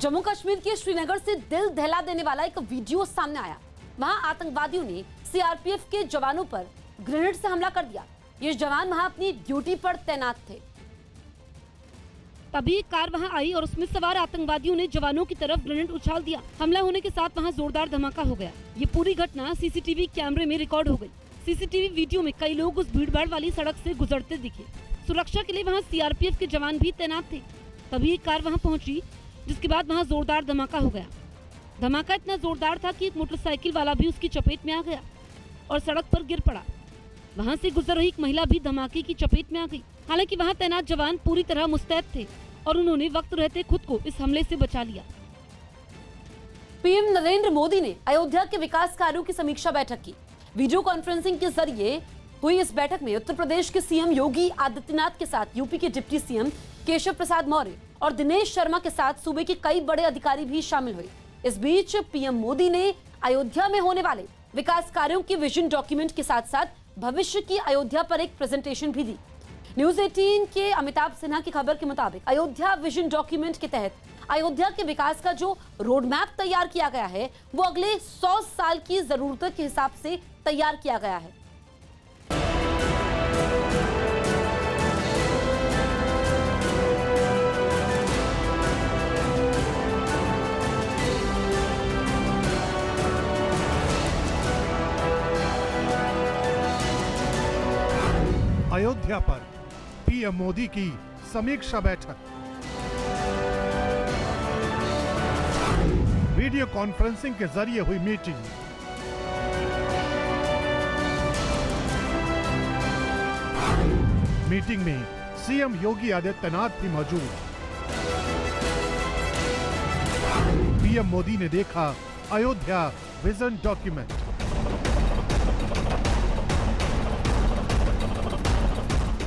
जम्मू कश्मीर के श्रीनगर से दिल दहला देने वाला एक वीडियो सामने आया। वहां आतंकवादियों ने सीआरपीएफ के जवानों पर ग्रेनेड से हमला कर दिया। ये जवान वहां अपनी ड्यूटी पर तैनात थे। तभी एक कार वहां आई और उसमें सवार आतंकवादियों ने जवानों की तरफ ग्रेनेड उछाल दिया। हमला होने के साथ वहां जोरदार धमाका हो गया। ये पूरी घटना सीसीटीवी कैमरे में रिकॉर्ड हो गई। सीसीटीवी वीडियो में कई लोग उस भीड़भाड़ वाली सड़क से गुजरते दिखे। सुरक्षा के लिए वहां सीआरपीएफ के जवान भी तैनात थे। तभी एक कार वहां पहुंची, जिसके बाद वहां जोरदार धमाका हो गया। धमाका इतना जोरदार था कि एक मोटरसाइकिल वाला भी उसकी चपेट में आ गया और सड़क पर गिर पड़ा। वहां से गुजर रही एक महिला भी धमाके की चपेट में आ गई। हालांकि वहां तैनात जवान पूरी तरह मुस्तैद थे और उन्होंने वक्त रहते खुद को इस हमले से बचा लिया। पीएम नरेंद्र मोदी ने अयोध्या के विकास कार्यों की समीक्षा बैठक की। वीडियो कॉन्फ्रेंसिंग के जरिए हुई इस बैठक में उत्तर प्रदेश के सीएम योगी आदित्यनाथ के साथ यूपी के डिप्टी सीएम केशव प्रसाद मौर्य और दिनेश शर्मा के साथ सूबे के कई बड़े अधिकारी भी शामिल हुए। इस बीच पीएम मोदी ने अयोध्या में होने वाले विकास कार्यों के विजन डॉक्यूमेंट के साथ साथ भविष्य की अयोध्या पर एक प्रेजेंटेशन भी दी। न्यूज 18 के अमिताभ सिन्हा की खबर के मुताबिक अयोध्या विजन डॉक्यूमेंट के तहत अयोध्या के विकास का जो रोड मैप तैयार किया गया है वो अगले 100 साल की जरूरतों के हिसाब से तैयार किया गया है। अयोध्या पर पीएम मोदी की समीक्षा बैठक। वीडियो कॉन्फ्रेंसिंग के जरिए हुई मीटिंग। मीटिंग में सीएम योगी आदित्यनाथ भी मौजूद। पीएम मोदी ने देखा अयोध्या विजन डॉक्यूमेंट।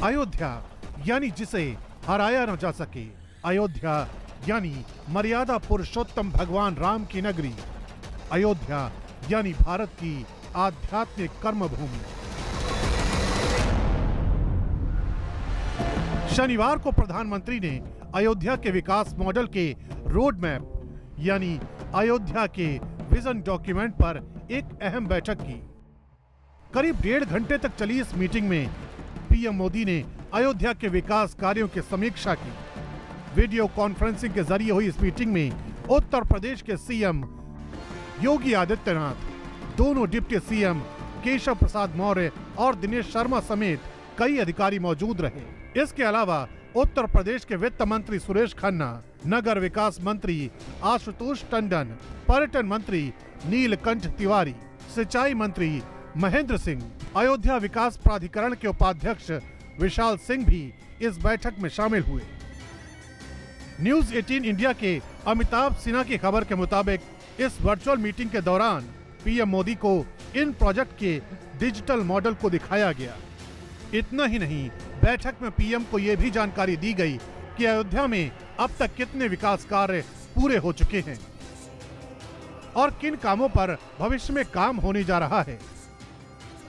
अयोध्या यानी जिसे हराया न जा सके, अयोध्या यानी मर्यादा पुरुषोत्तम भगवान राम की नगरी, अयोध्या यानी भारत की आध्यात्मिक कर्मभूमि। शनिवार को प्रधानमंत्री ने अयोध्या के विकास मॉडल के रोड मैप यानी अयोध्या के विजन डॉक्यूमेंट पर एक अहम बैठक की। करीब 1.5 घंटे तक चली इस मीटिंग में पीएम मोदी ने अयोध्या के विकास कार्यों की समीक्षा की। वीडियो कॉन्फ्रेंसिंग के जरिए हुई इस मीटिंग में उत्तर प्रदेश के सीएम योगी आदित्यनाथ, दोनों डिप्टी सीएम केशव प्रसाद मौर्य और दिनेश शर्मा समेत कई अधिकारी मौजूद रहे। इसके अलावा उत्तर प्रदेश के वित्त मंत्री सुरेश खन्ना, नगर विकास मंत्री आशुतोष टंडन, पर्यटन मंत्री नीलकंठ तिवारी, सिंचाई मंत्री महेंद्र सिंह, अयोध्या विकास प्राधिकरण के उपाध्यक्ष विशाल सिंह भी इस बैठक में शामिल हुए। न्यूज 18 इंडिया के अमिताभ सिन्हा की खबर के मुताबिक इस वर्चुअल मीटिंग के दौरान पीएम मोदी को इन प्रोजेक्ट के डिजिटल मॉडल को दिखाया गया। इतना ही नहीं, बैठक में पीएम को यह भी जानकारी दी गई कि अयोध्या में अब तक कितने विकास कार्य पूरे हो चुके हैं और किन कामों पर भविष्य में काम होने जा रहा है।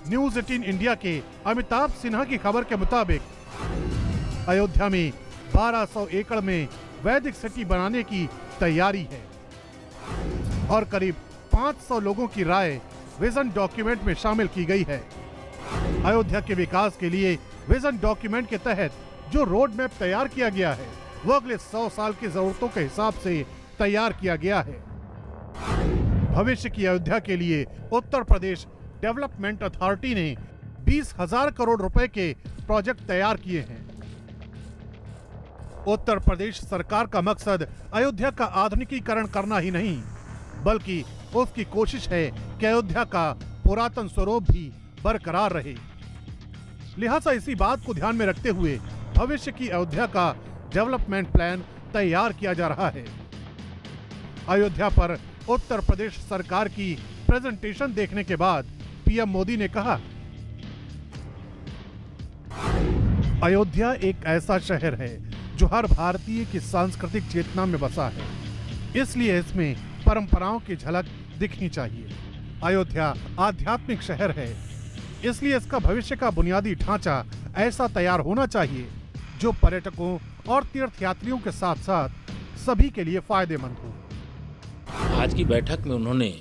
न्यूज 18 इंडिया के अमिताभ सिन्हा की खबर के मुताबिक अयोध्या में 1200 एकड़ में वैदिक सिटी बनाने की तैयारी है और करीब 500 लोगों की राय विजन डॉक्यूमेंट में शामिल की गई है। अयोध्या के विकास के लिए विजन डॉक्यूमेंट के तहत जो रोड मैप तैयार किया गया है वो अगले 100 साल की जरूरतों के हिसाब से तैयार किया गया है। भविष्य की अयोध्या के लिए उत्तर प्रदेश डेवलपमेंट अथॉरिटी ने 20,000 करोड़ रुपए के प्रोजेक्ट तैयार किए हैं। उत्तर प्रदेश सरकार का मकसद अयोध्या का आधुनिकीकरण करना ही नहीं, बल्कि उसकी कोशिश है कि अयोध्या का पुरातन स्वरूप भी बरकरार रहे। लिहाजा इसी बात को ध्यान में रखते हुए भविष्य की अयोध्या का डेवलपमेंट प्लान तैयार किया जा रहा है। अयोध्या पर उत्तर प्रदेश सरकार की प्रेजेंटेशन देखने के बाद पीएम मोदी ने कहा, अयोध्या एक ऐसा शहर है जो हर भारतीय की सांस्कृतिक चेतना में बसा है, इसलिए इसमें परंपराओं की झलक दिखनी चाहिए। अयोध्या आध्यात्मिक शहर है, इसलिए इसका भविष्य का बुनियादी ढांचा ऐसा तैयार होना चाहिए जो पर्यटकों और तीर्थयात्रियों के साथ साथ सभी के लिए फायदेमंद हो। आज की बैठक में उन्होंने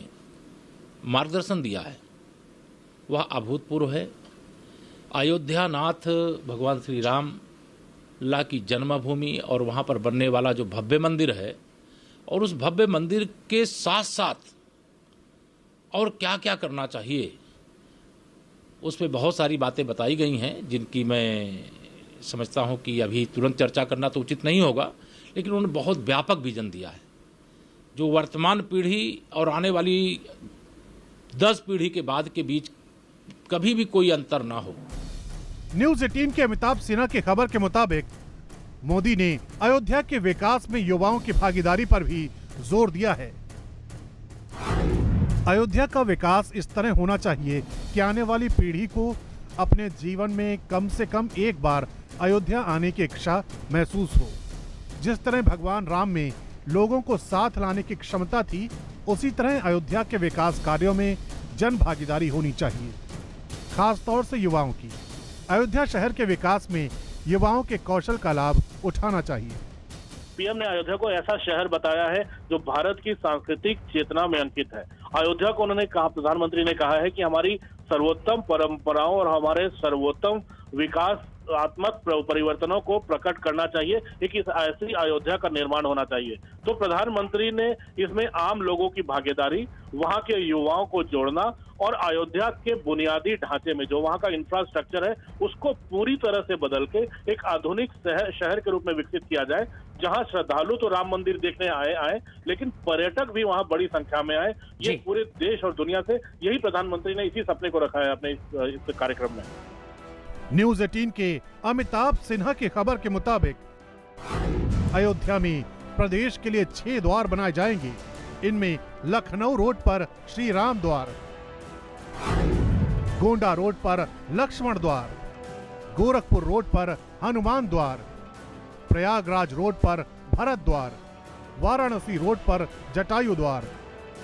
मार्गदर्शन दिया है वह अभूतपूर्व है। अयोध्या नाथ भगवान श्री राम ला की जन्मभूमि और वहाँ पर बनने वाला जो भव्य मंदिर है और उस भव्य मंदिर के साथ साथ और क्या क्या करना चाहिए उस पर बहुत सारी बातें बताई गई हैं, जिनकी मैं समझता हूँ कि अभी तुरंत चर्चा करना तो उचित नहीं होगा, लेकिन उन्होंने बहुत व्यापक विजन दिया है जो वर्तमान पीढ़ी और आने वाली 10 पीढ़ी के बाद के बीच कभी भी कोई अंतर ना हो। न्यूज 18 के अमिताभ सिन्हा की खबर के मुताबिक मोदी ने अयोध्या के विकास में युवाओं की भागीदारी पर भी जोर दिया है। अयोध्या का विकास इस तरह होना चाहिए कि आने वाली पीढ़ी को अपने जीवन में कम से कम एक बार अयोध्या आने की इच्छा महसूस हो। जिस तरह भगवान राम में लोगों को साथ लाने की क्षमता थी, उसी तरह अयोध्या के विकास कार्यों में जन भागीदारी होनी चाहिए, खास तौर से युवाओं की। अयोध्या शहर के विकास में युवाओं के कौशल का लाभ उठाना चाहिए। पीएम ने अयोध्या को ऐसा शहर बताया है जो भारत की सांस्कृतिक चेतना में अंकित है। अयोध्या को उन्होंने कहा, प्रधानमंत्री ने कहा है कि हमारी सर्वोत्तम परंपराओं और हमारे सर्वोत्तम विकासात्मक परिवर्तनों को प्रकट करना चाहिए। एक ऐसी अयोध्या का निर्माण होना चाहिए। तो प्रधानमंत्री ने इसमें आम लोगों की भागीदारी, वहां के युवाओं को जोड़ना और अयोध्या के बुनियादी ढांचे में जो वहां का इंफ्रास्ट्रक्चर है उसको पूरी तरह से बदल के एक आधुनिक शहर के रूप में विकसित किया जाए, जहां श्रद्धालु तो राम मंदिर देखने आए लेकिन पर्यटक भी वहां बड़ी संख्या में आए। ये पूरे देश और दुनिया से यही प्रधानमंत्री ने इसी सपने को रखा है अपने इस कार्यक्रम में। न्यूज 18 के अमिताभ सिन्हा की खबर के मुताबिक अयोध्या में प्रदेश के लिए 6 द्वार बनाए जाएंगे। इनमें लखनऊ रोड पर श्री राम द्वार, गोंडा रोड पर लक्ष्मण द्वार, गोरखपुर रोड पर हनुमान द्वार, प्रयागराज रोड पर भरत द्वार, वाराणसी रोड पर जटायु द्वार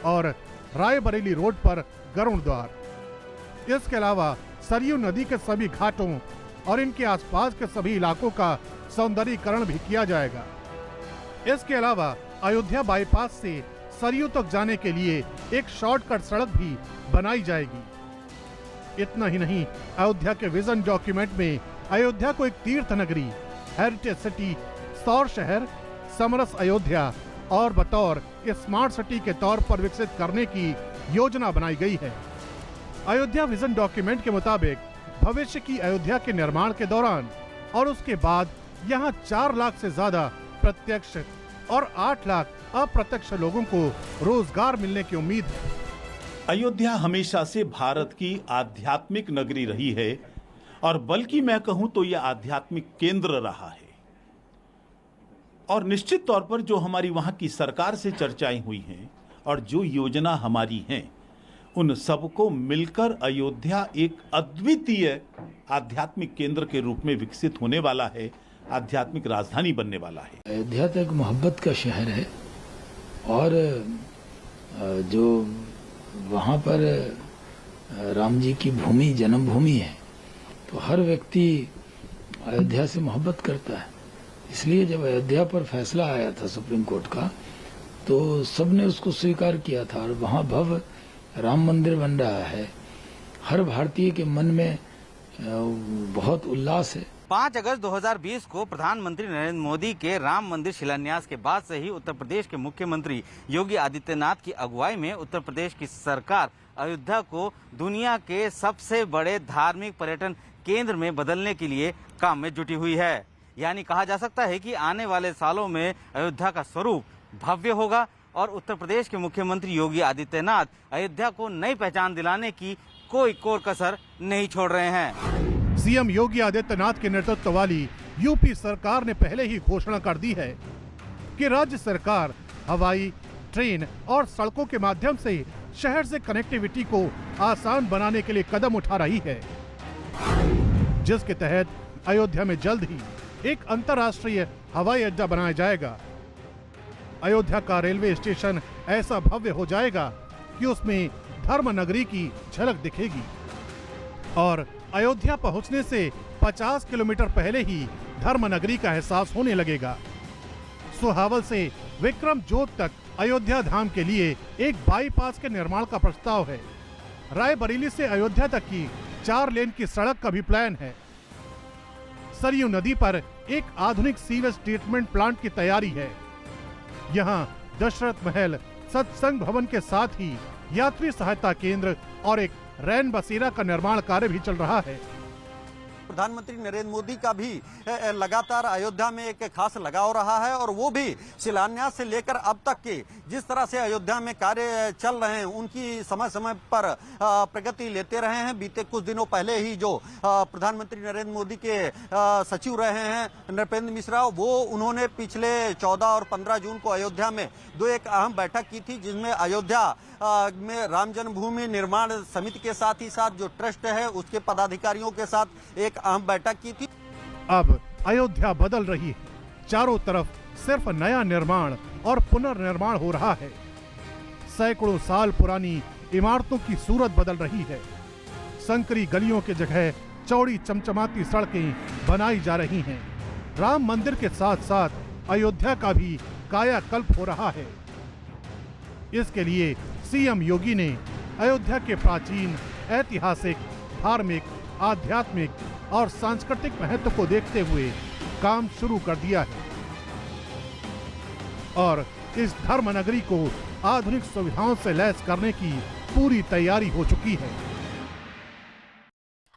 और रायबरेली रोड पर गरुड़ द्वार। इसके अलावा सरयू नदी के सभी घाटों और इनके आसपास के सभी इलाकों का सौंदर्यीकरण भी किया जाएगा। इसके अलावा अयोध्या बाईपास से सरयू तक जाने के लिए एक शॉर्टकट सड़क भी बनाई जाएगी। इतना ही नहीं, अयोध्या के विजन डॉक्यूमेंट में अयोध्या को एक तीर्थ नगरी, हेरिटेज सिटी, सौर शहर, समरस अयोध्या और बतौर स्मार्ट सिटी के तौर पर विकसित करने की योजना बनाई गई है। अयोध्या विजन डॉक्यूमेंट के मुताबिक भविष्य की अयोध्या के निर्माण के दौरान और उसके बाद यहाँ 4 लाख से ज्यादा प्रत्यक्ष और 8 लाख अप्रत्यक्ष लोगों को रोजगार मिलने की उम्मीद है। अयोध्या हमेशा से भारत की आध्यात्मिक नगरी रही है और बल्कि मैं कहूं तो यह आध्यात्मिक केंद्र रहा है। और निश्चित तौर पर जो हमारी वहां की सरकार से चर्चाएं हुई हैं और जो योजना हमारी हैं, उन सबको मिलकर अयोध्या एक अद्वितीय आध्यात्मिक केंद्र के रूप में विकसित होने वाला है, आध्यात्मिक राजधानी बनने वाला है। अयोध्या तो एक मोहब्बत का शहर है और जो वहाँ पर राम जी की भूमि, जन्मभूमि है, तो हर व्यक्ति अयोध्या से मोहब्बत करता है। इसलिए जब अयोध्या पर फैसला आया था सुप्रीम कोर्ट का, तो सबने उसको स्वीकार किया था और वहाँ भव्य राम मंदिर बन रहा है। हर भारतीय के मन में बहुत उल्लास है। 5 अगस्त 2020 को प्रधानमंत्री नरेंद्र मोदी के राम मंदिर शिलान्यास के बाद से ही उत्तर प्रदेश के मुख्यमंत्री योगी आदित्यनाथ की अगुवाई में उत्तर प्रदेश की सरकार अयोध्या को दुनिया के सबसे बड़े धार्मिक पर्यटन केंद्र में बदलने के लिए काम में जुटी हुई है। यानी कहा जा सकता है कि आने वाले सालों में अयोध्या का स्वरूप भव्य होगा और उत्तर प्रदेश के मुख्यमंत्री योगी आदित्यनाथ अयोध्या को नई पहचान दिलाने की कोई कोर कसर नहीं छोड़ रहे हैं। सीएम योगी आदित्यनाथ के नेतृत्व वाली यूपी सरकार ने पहले ही घोषणा कर दी है कि राज्य सरकार हवाई, ट्रेन और सड़कों के माध्यम से शहर से कनेक्टिविटी को आसान बनाने के लिए कदम उठा रही है, जिसके तहत अयोध्या में जल्द ही एक अंतर्राष्ट्रीय हवाई अड्डा बनाया जाएगा। अयोध्या का रेलवे स्टेशन ऐसा भव्य हो जाएगा कि उसमें धर्म नगरी की झलक दिखेगी और अयोध्या पहुंचने से 50 किलोमीटर पहले ही धर्म नगरी का एहसास होने लगेगा। सुहावल से विक्रम जोत तक अयोध्या धाम के लिए एक बाईपास के निर्माण का प्रस्ताव है। रायबरेली से अयोध्या तक की 4 लेन की सड़क का भी प्लान है। सरयू नदी पर एक आधुनिक सीवेज ट्रीटमेंट प्लांट की तैयारी है। यहाँ दशरथ महल, सत्संग भवन के साथ ही यात्री सहायता केंद्र और एक रैन बसेरा का निर्माण कार्य भी चल रहा है। प्रधानमंत्री नरेंद्र मोदी का भी लगातार अयोध्या में एक खास लगाव रहा है और वो भी शिलान्यास से लेकर अब तक के जिस तरह से अयोध्या में कार्य चल रहे हैं उनकी समय समय पर प्रगति लेते रहे हैं। बीते कुछ दिनों पहले ही जो प्रधानमंत्री नरेंद्र मोदी के सचिव रहे हैं नृपेंद्र मिश्रा, वो उन्होंने पिछले 14 और 15 जून को अयोध्या में एक अहम बैठक की थी, जिसमें अयोध्या में राम जन्मभूमि निर्माण समिति के साथ ही साथ जो ट्रस्ट है उसके पदाधिकारियों के साथ एक अहम बैठक की थी। अब अयोध्या बदल रही है। चारों तरफ सिर्फ नया निर्माण और पुनर्निर्माण हो रहा है। सैकड़ों साल पुरानी इमारतों की सूरत बदल रही है। संकरी गलियों के जगह चौड़ी चमचमाती सड़कें बनाई जा रही हैं। राम मंदिर के साथ साथ अयोध्या का भी कायाकल्प हो रहा है। इसके लिए सीएम योगी ने अयोध्या के प्राचीन, ऐतिहासिक, धार्मिक, आध्यात्मिक और सांस्कृतिक महत्व को देखते हुए काम शुरू कर दिया है और इस धर्म नगरी को आधुनिक सुविधाओं से लैस करने की पूरी तैयारी हो चुकी है।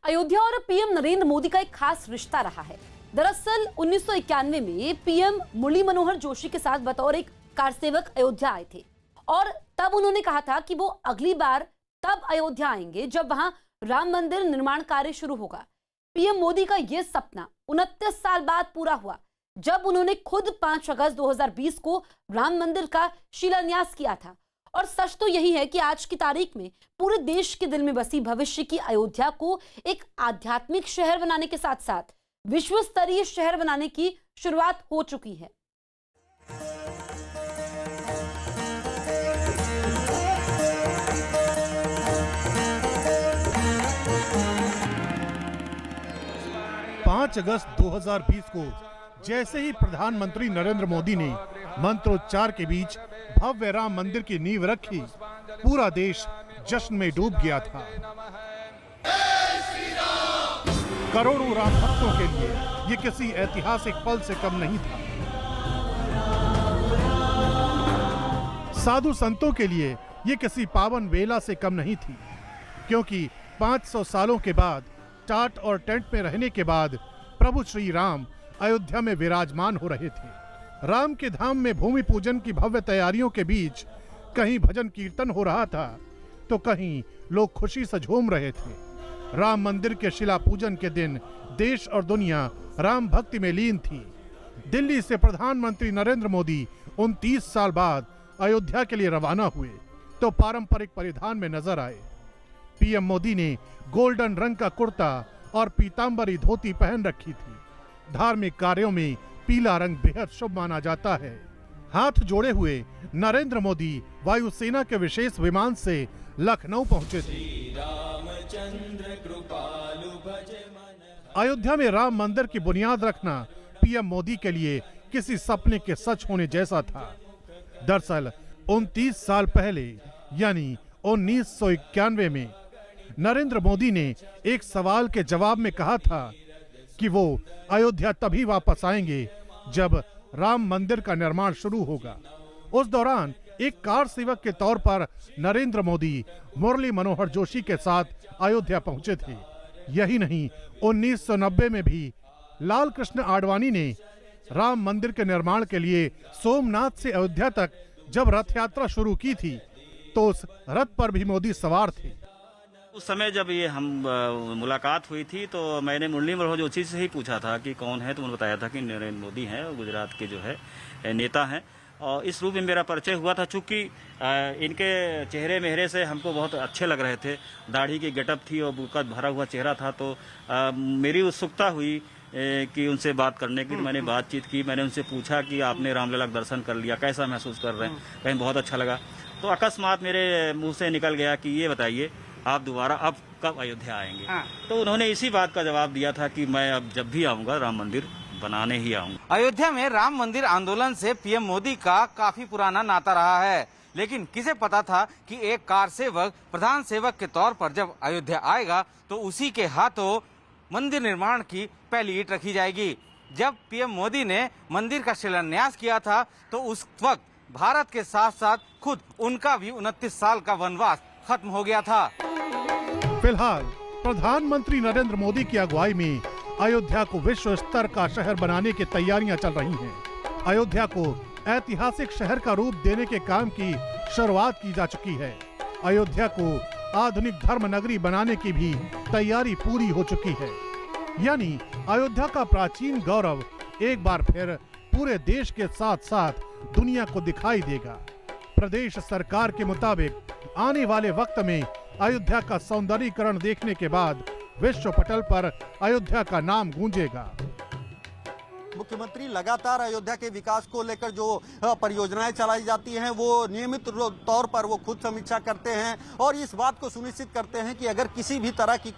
अयोध्या और पीएम नरेंद्र मोदी का एक खास रिश्ता रहा है। दरअसल 1991 में पीएम मुरली मनोहर जोशी के साथ बतौर एक कारसेवक अयोध्या आए थे और तब उन्होंने कहा था कि वो अगली बार तब अयोध्या आएंगे जब वहां राम मंदिर निर्माण कार्य शुरू होगा। पीएम मोदी का यह सपना 29 साल बाद पूरा हुआ जब उन्होंने खुद 5 अगस्त 2020 को राम मंदिर का शिलान्यास किया था। और सच तो यही है कि आज की तारीख में पूरे देश के दिल में बसी भविष्य की अयोध्या को एक आध्यात्मिक शहर बनाने के साथ साथ विश्व स्तरीय शहर बनाने की शुरुआत हो चुकी है। पाँच अगस्त 2020 को जैसे ही प्रधानमंत्री नरेंद्र मोदी ने मंत्रोच्चार के बीच भव्य राम मंदिर की नींव रखी, पूरा देश जश्न में डूब गया था। करोड़ों राम भक्तों के लिए ये किसी ऐतिहासिक पल से कम नहीं था। साधु संतों के लिए ये किसी पावन वेला से कम नहीं थी, क्योंकि 500 सालों के बाद टाट और टेंट में रहने के बाद प्रभु श्री राम अयोध्या में विराजमान हो रहे थे। राम के धाम में भूमि पूजन की भव्य तैयारियों के बीच कहीं भजन कीर्तन हो रहा था तो कहीं लोग खुशी से झूम रहे थे। राम मंदिर के शिला पूजन के दिन देश और दुनिया राम भक्ति में लीन थी। दिल्ली से प्रधानमंत्री नरेंद्र मोदी 29 साल बाद अयोध्या के लिए रवाना हुए तो पारंपरिक परिधान में नजर आए। पीएम मोदी ने गोल्डन रंग का कुर्ता और पीतांबरी धोती पहन रखी थी। धार्मिक कार्यों में पीला रंग बेहद शुभ माना जाता है। हाथ जोड़े हुए नरेंद्र मोदी वायुसेना के विशेष विमान से लखनऊ पहुंचे थे। अयोध्या में राम मंदिर की बुनियाद रखना पीएम मोदी के लिए किसी सपने के सच होने जैसा था। दरअसल 29 साल पहले यानी 1991 में नरेंद्र मोदी ने एक सवाल के जवाब में कहा था कि वो अयोध्या तभी वापस आएंगे जब राम मंदिर का निर्माण शुरू होगा। उस दौरान एक कार सेवक के तौर पर नरेंद्र मोदी मुरली मनोहर जोशी के साथ अयोध्या पहुंचे थे। यही नहीं, 1990 में भी लाल कृष्ण आडवाणी ने राम मंदिर के निर्माण के लिए सोमनाथ से अयोध्या तक जब रथ यात्रा शुरू की थी तो उस रथ पर भी मोदी सवार थे। उस समय जब ये हम मुलाकात हुई थी तो मैंने मुरली मनोहर जोशी से ही पूछा था कि कौन है, तो उन्होंने बताया था कि नरेंद्र मोदी हैं, गुजरात के जो है नेता हैं। और इस रूप में मेरा परिचय हुआ था। चूँकि इनके चेहरे मेहरे से हमको बहुत अच्छे लग रहे थे। दाढ़ी की गेटअप थी और बुका भरा हुआ चेहरा था, तो मेरी उत्सुकता हुई कि उनसे बात करने की। मैंने बातचीत की, मैंने उनसे पूछा कि आपने रामलला का दर्शन कर लिया, कैसा महसूस कर रहे हैं? कहीं बहुत अच्छा लगा। तो अकस्मात मेरे मुंह से निकल गया कि ये बताइए आप दोबारा अब कब अयोध्या आएंगे? तो उन्होंने इसी बात का जवाब दिया था कि मैं अब जब भी आऊँगा राम मंदिर बनाने ही आऊंगा। अयोध्या में राम मंदिर आंदोलन से पीएम मोदी का काफी पुराना नाता रहा है, लेकिन किसे पता था कि एक कार सेवक प्रधान सेवक के तौर पर जब अयोध्या आएगा तो उसी के हाथों मंदिर निर्माण की पहली ईंट रखी जाएगी। जब पीएम मोदी ने मंदिर का शिलान्यास किया था तो उस वक्त भारत के साथ साथ खुद उनका भी 29 साल का वनवास खत्म हो गया था। फिलहाल प्रधानमंत्री नरेंद्र मोदी की अगुवाई में अयोध्या को विश्व स्तर का शहर बनाने की तैयारियां चल रही हैं। अयोध्या को ऐतिहासिक शहर का रूप देने के काम की शुरुआत की जा चुकी है। अयोध्या को आधुनिक धर्म नगरी बनाने की भी तैयारी पूरी हो चुकी है। यानी अयोध्या का प्राचीन गौरव एक बार फिर पूरे देश के साथ साथ दुनिया को दिखाई देगा। प्रदेश सरकार के मुताबिक आने वाले वक्त में अयोध्या का सौंदर्यीकरण देखने के बाद विश्व पटल पर अयोध्या का नाम गूंजेगा। मुख्यमंत्री लगातार अयोध्या के विकास को लेकर जो परियोजनाएं चलाई जाती हैं वो नियमित तौर पर वो खुद समीक्षा करते हैं और इस बात को सुनिश्चित करते हैं कि अगर किसी भी तरह की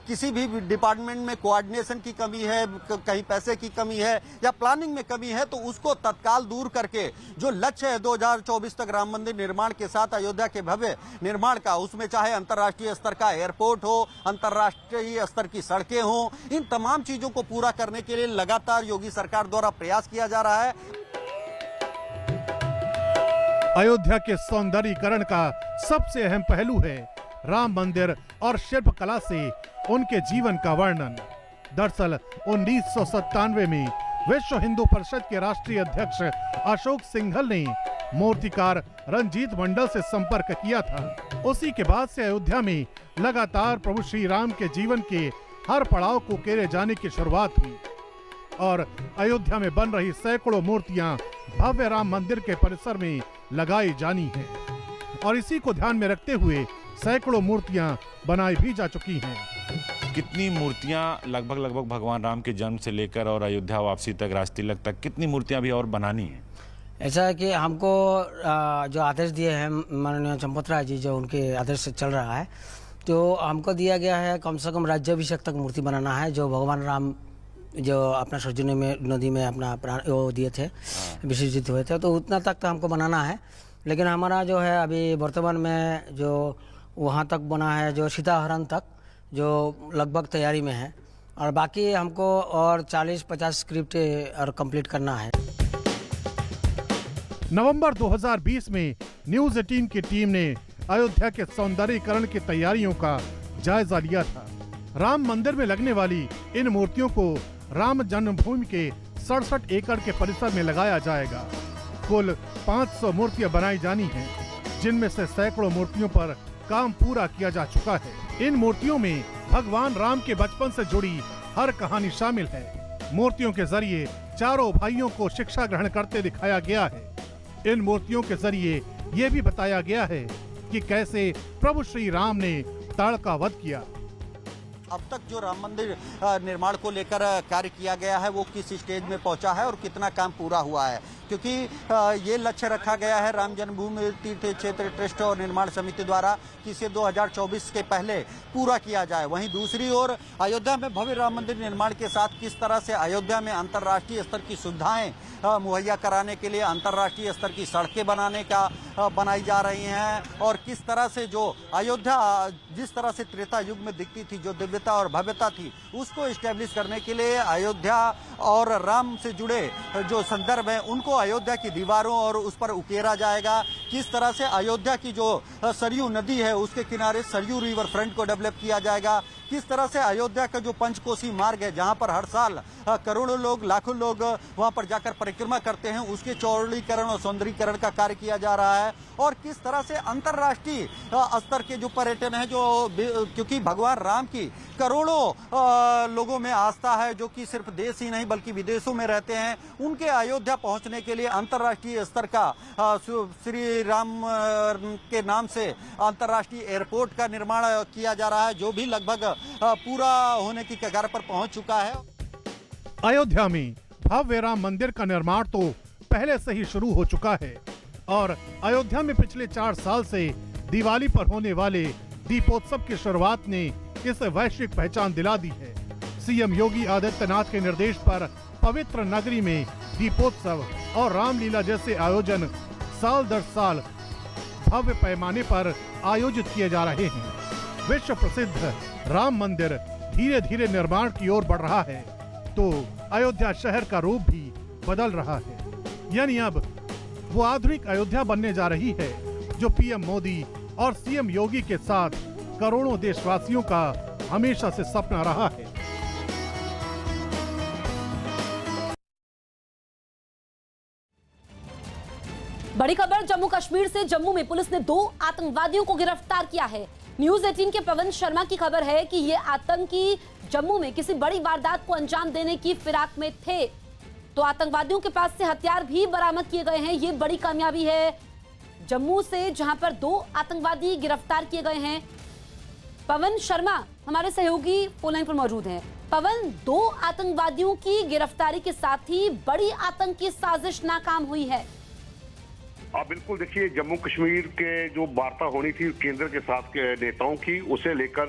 किसी भी डिपार्टमेंट में कोऑर्डिनेशन की कमी है, कहीं पैसे की कमी है या प्लानिंग में कमी है तो उसको तत्काल दूर करके जो लक्ष्य है 2024 तक राम मंदिर निर्माण के साथ अयोध्या के भव्य निर्माण का, उसमें चाहे अंतर्राष्ट्रीय स्तर का एयरपोर्ट हो, अंतर्राष्ट्रीय स्तर की सड़कें हो, इन तमाम चीजों को पूरा करने के लिए लगातार योगी सरकार द्वारा प्रयास किया जा रहा है। अयोध्या के सौंदर्यीकरण का सबसे अहम पहलू है राम मंदिर और शिल्पकला से उनके जीवन का वर्णन। दरअसल 1997 में विश्व हिंदू परिषद के राष्ट्रीय अध्यक्ष अशोक सिंघल ने मूर्तिकार रंजीत मंडल से संपर्क किया था। उसी के बाद से अयोध्या में लगातार प्रभु श्री राम के जीवन के हर पड़ाव को उकेरे जाने की शुरुआत हुई और अयोध्या में बन रही सैकड़ों मूर्तियां भव्य राम मंदिर के परिसर में लगाई जानी हैं और इसी को ध्यान में रखते हुए सैकड़ों मूर्तियां बनाई भी जा चुकी हैं। कितनी मूर्तियां लगभग भगवान राम के जन्म से लेकर और अयोध्या वापसी तक, राजतिलक तक कितनी मूर्तियां भी और बनानी है? ऐसा है कि हमको जो आदेश दिए हैं माननीय चंपत राय जी, जो उनके आदेश से चल रहा है, तो हमको दिया गया है कम से कम राज्याभिषेक तक मूर्ति बनाना है। जो भगवान राम जो अपना सृजनी में नदी में अपना प्राण वो दिए थे, विसर्जित हुए थे, तो उतना तक तो हमको बनाना है। लेकिन हमारा जो है अभी वर्तमान में जो वहाँ तक बना है, जो सीताहरण तक जो लगभग तैयारी में है और बाकी हमको और 40-50 स्क्रिप्ट और कंप्लीट करना है। नवंबर 2020 में न्यूज 18 की टीम ने अयोध्या के सौंदर्यीकरण की तैयारियों का जायजा लिया था। राम मंदिर में लगने वाली इन मूर्तियों को राम जन्मभूमि के 67 एकड़ के परिसर में लगाया जाएगा। कुल 500 मूर्तियां बनाई जानी हैं, जिनमें से सैकड़ों मूर्तियों पर काम पूरा किया जा चुका है। इन मूर्तियों में भगवान राम के बचपन से जुड़ी हर कहानी शामिल है। मूर्तियों के जरिए चारों भाइयों को शिक्षा ग्रहण करते दिखाया गया है। इन मूर्तियों के जरिए ये भी बताया गया है कि कैसे प्रभु श्री राम ने ताड़का वध किया। अब तक जो राम मंदिर निर्माण को लेकर कार्य किया गया है वो किस स्टेज में पहुंचा है और कितना काम पूरा हुआ है, क्योंकि ये लक्ष्य रखा गया है राम जन्मभूमि तीर्थ क्षेत्र ट्रस्ट और निर्माण समिति द्वारा कि इसे 2024 के पहले पूरा किया जाए। वहीं दूसरी ओर अयोध्या में भव्य राम मंदिर निर्माण के साथ किस तरह से अयोध्या में अंतर्राष्ट्रीय स्तर की सुविधाएं मुहैया कराने के लिए अंतर्राष्ट्रीय स्तर की सड़कें बनाई जा रही हैं और किस तरह से जो अयोध्या जिस तरह से त्रेता युग में दिखती थी, जो दिव्यता और भव्यता थी, उसको इस्टेब्लिश करने के लिए अयोध्या और राम से जुड़े जो संदर्भ हैं उनको अयोध्या की दीवारों और उस पर उकेरा जाएगा। किस तरह से अयोध्या की जो सरयू नदी है उसके किनारे सरयू रिवर फ्रंट को डेवलप किया जाएगा। किस तरह से अयोध्या का जो पंचकोसी मार्ग है जहां पर हर साल करोड़ों लोग, लाखों लोग वहां पर जाकर परिक्रमा करते हैं, उसके चौड़ीकरण और सौंदर्यीकरण का कार्य किया जा रहा है। और किस तरह से अंतर्राष्ट्रीय स्तर के जो पर्यटन है, जो क्योंकि भगवान राम की करोड़ों लोगों में आस्था है, जो कि सिर्फ देश ही नहीं बल्कि विदेशों में रहते हैं, उनके अयोध्या पहुंचने के लिए अंतर्राष्ट्रीय स्तर का श्री राम के नाम से अंतर्राष्ट्रीय एयरपोर्ट का निर्माण किया जा रहा है, जो भी लगभग पूरा होने की कगार पर पहुंच चुका है। अयोध्या में भव्य राम मंदिर का निर्माण तो पहले से ही शुरू हो चुका है और अयोध्या में पिछले 4 साल से दिवाली पर होने वाले दीपोत्सव की शुरुआत ने इसे वैश्विक पहचान दिला दी है। सीएम योगी आदित्यनाथ के निर्देश पर पवित्र नगरी में दीपोत्सव और रामलीला जैसे आयोजन साल दर साल भव्य पैमाने पर आयोजित किए जा रहे हैं। विश्व प्रसिद्ध राम मंदिर धीरे धीरे निर्माण की ओर बढ़ रहा है तो अयोध्या शहर का रूप भी बदल रहा है, यानी अब वो आधुनिक अयोध्या बनने जा रही है जो पीएम मोदी और सीएम योगी के साथ करोड़ों देशवासियों का हमेशा से सपना रहा है। बड़ी खबर जम्मू कश्मीर से। जम्मू में पुलिस ने 2 आतंकवादियों को गिरफ्तार किया है। न्यूज 18 के पवन शर्मा की खबर है कि ये आतंकी जम्मू में किसी बड़ी वारदात को अंजाम देने की फिराक में थे, तो आतंकवादियों के पास से हथियार भी बरामद किए गए हैं। ये बड़ी कामयाबी है जम्मू से, जहां पर 2 आतंकवादी गिरफ्तार किए गए हैं। पवन शर्मा हमारे सहयोगी फोन लाइन पर मौजूद हैं। पवन, 2 आतंकवादियों की गिरफ्तारी के साथ ही बड़ी आतंकी साजिश नाकाम हुई है। बिल्कुल, देखिए जम्मू कश्मीर के जो वार्ता होनी थी केंद्र के साथ के नेताओं की, उसे लेकर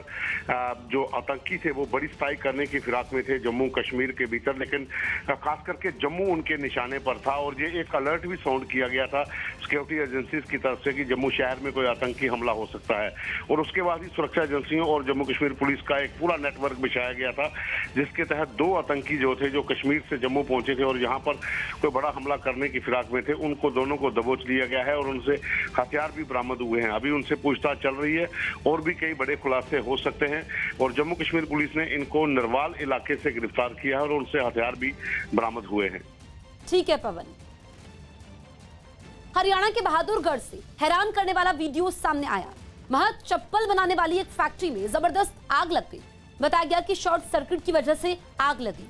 जो आतंकी थे वो बड़ी स्ट्राइक करने की फिराक में थे जम्मू कश्मीर के भीतर, लेकिन खास करके जम्मू उनके निशाने पर था और ये एक अलर्ट भी साउंड किया गया था सिक्योरिटी एजेंसीज की तरफ से कि जम्मू शहर में कोई आतंकी हमला हो सकता है। और उसके बाद ही सुरक्षा एजेंसियों और जम्मू कश्मीर पुलिस का एक पूरा नेटवर्क बिछाया गया था, जिसके तहत 2 आतंकी जो थे जो कश्मीर से जम्मू पहुंचे थे और यहाँ पर कोई बड़ा हमला करने की फिराक में थे, उनको दोनों को दबोच लिया गया है और उनसे हथियार भी बरामद हुए हैं। अभी उनसे पूछताछ चल रही है और भी कई बड़े खुलासे हो सकते हैं। और जम्मू कश्मीर पुलिस ने इनको नरवाल इलाके से गिरफ्तार किया है और उनसे हथियार भी बरामद हुए हैं। ठीक है पवन। हरियाणा के बहादुरगढ़ से हैरान करने वाला वीडियो सामने आया। वहां चप्पल बनाने वाली एक फैक्ट्री में जबरदस्त आग लग गई। बताया गया कि शॉर्ट सर्किट की वजह से आग लगी,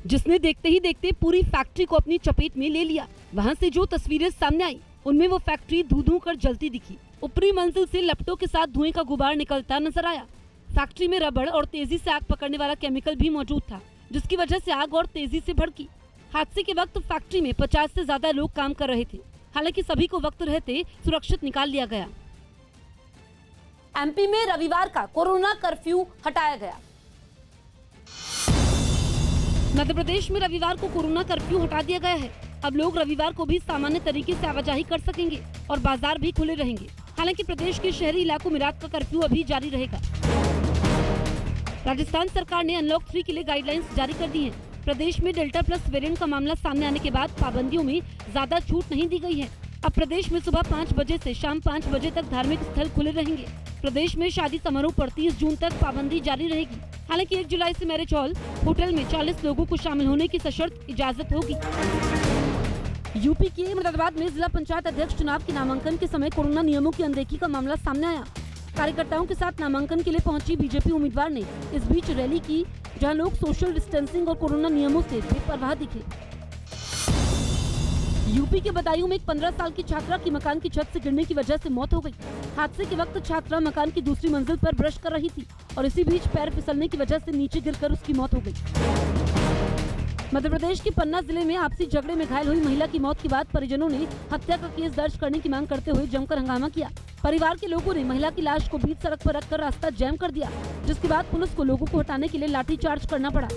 जिसने देखते ही देखते पूरी फैक्ट्री को अपनी चपेट में ले लिया। वहां से जो तस्वीरें सामने आई उनमें वो फैक्ट्री धू-धू कर जलती दिखी। ऊपरी मंजिल से लपटों के साथ धुएं का गुबार निकलता नजर आया। फैक्ट्री में रबड़ और तेजी से आग पकड़ने वाला केमिकल भी मौजूद था, जिसकी वजह से आग और तेजी से भड़की। हादसे के वक्त फैक्ट्री में 50 से ज्यादा लोग काम कर रहे थे। हालांकि सभी को वक्त रहते सुरक्षित निकाल लिया गया। एमपी में रविवार का कोरोना कर्फ्यू हटाया गया। मध्य प्रदेश में रविवार को कोरोना कर्फ्यू हटा दिया गया है। अब लोग रविवार को भी सामान्य तरीके से आवाजाही कर सकेंगे और बाजार भी खुले रहेंगे। हालांकि प्रदेश के शहरी इलाकों में रात का कर्फ्यू अभी जारी रहेगा। राजस्थान सरकार ने अनलॉक 3 के लिए गाइडलाइंस जारी कर दी है। प्रदेश में डेल्टा प्लस वेरिएंट का मामला सामने आने के बाद पाबंदियों में ज्यादा छूट नहीं दी गई है। अब प्रदेश में सुबह 5 बजे से शाम 5 बजे तक धार्मिक स्थल खुले रहेंगे। प्रदेश में शादी समारोह पर 30 जून तक पाबंदी जारी रहेगी। हालांकि 1 जुलाई से मैरिज हॉल, होटल में 40 लोगों को शामिल होने की सशर्त इजाजत होगी। यूपी के मुरादाबाद में जिला पंचायत अध्यक्ष चुनाव के नामांकन के समय कोरोना नियमों की अनदेखी का मामला सामने आया। कार्यकर्ताओं के साथ नामांकन के लिए पहुंची बीजेपी उम्मीदवार ने इस बीच रैली की, जहां लोग सोशल डिस्टेंसिंग और कोरोना नियमों से बेपरवाह दिखे। यूपी के बदायूं में एक 15 साल की छात्रा की मकान की छत से गिरने की वजह से मौत हो गई। हादसे के वक्त छात्रा मकान की दूसरी मंजिल पर ब्रश कर रही थी और इसी बीच पैर फिसलने की वजह से नीचे गिरकर उसकी मौत हो गई। मध्य प्रदेश के पन्ना जिले में आपसी झगड़े में घायल हुई महिला की मौत के बाद परिजनों ने हत्या का केस दर्ज करने की मांग करते हुए जमकर हंगामा किया। परिवार के लोगों ने महिला की लाश को बीच सड़क पर रखकर रास्ता जैम कर दिया, जिसके बाद पुलिस को लोगों को हटाने के लिए लाठीचार्ज करना पड़ा।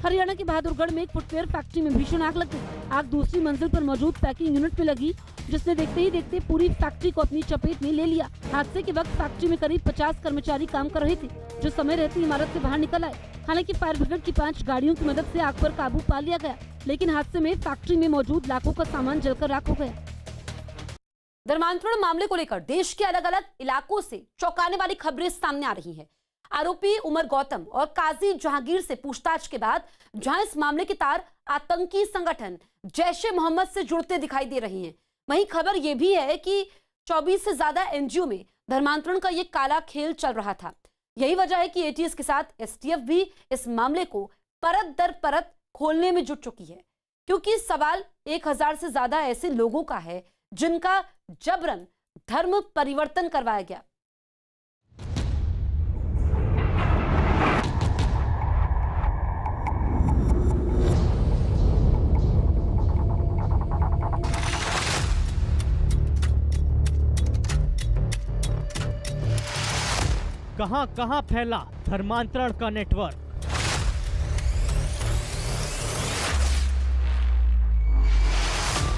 हरियाणा के बहादुरगढ़ में एक फुटवेयर फैक्ट्री में भीषण आग लग गई। आग दूसरी मंजिल पर मौजूद पैकिंग यूनिट में लगी, जिसने देखते ही देखते पूरी फैक्ट्री को अपनी चपेट में ले लिया। हादसे के वक्त फैक्ट्री में करीब 50 कर्मचारी काम कर रहे थे, जो समय रहते इमारत से बाहर निकल आए। हालांकि फायर ब्रिगेड की 5 गाड़ियों की मदद से आग पर काबू पा लिया गया, लेकिन हादसे में फैक्ट्री में मौजूद लाखों का सामान जलकर राख हो गया। धर्मांतरण मामले को लेकर देश के अलग अलग इलाकों से चौंकाने वाली खबरें सामने आ रही हैं। आरोपी उमर गौतम और काजी जहांगीर से पूछताछ के बाद जहां इस मामले के तार आतंकी संगठन जैश-ए मोहम्मद से जुड़ते दिखाई दे रही हैं, वहीं खबर यह भी है कि 24 से ज्यादा एनजीओ में धर्मांतरण का ये काला खेल चल रहा था। यही वजह है कि एटीएस के साथ एसटीएफ भी इस मामले को परत दर परत खोलने में जुट चुकी है, क्योंकि सवाल 1000 से ज्यादा ऐसे लोगों का है जिनका जबरन धर्म परिवर्तन करवाया गया। कहां कहां फैला धर्मांतरण का नेटवर्क।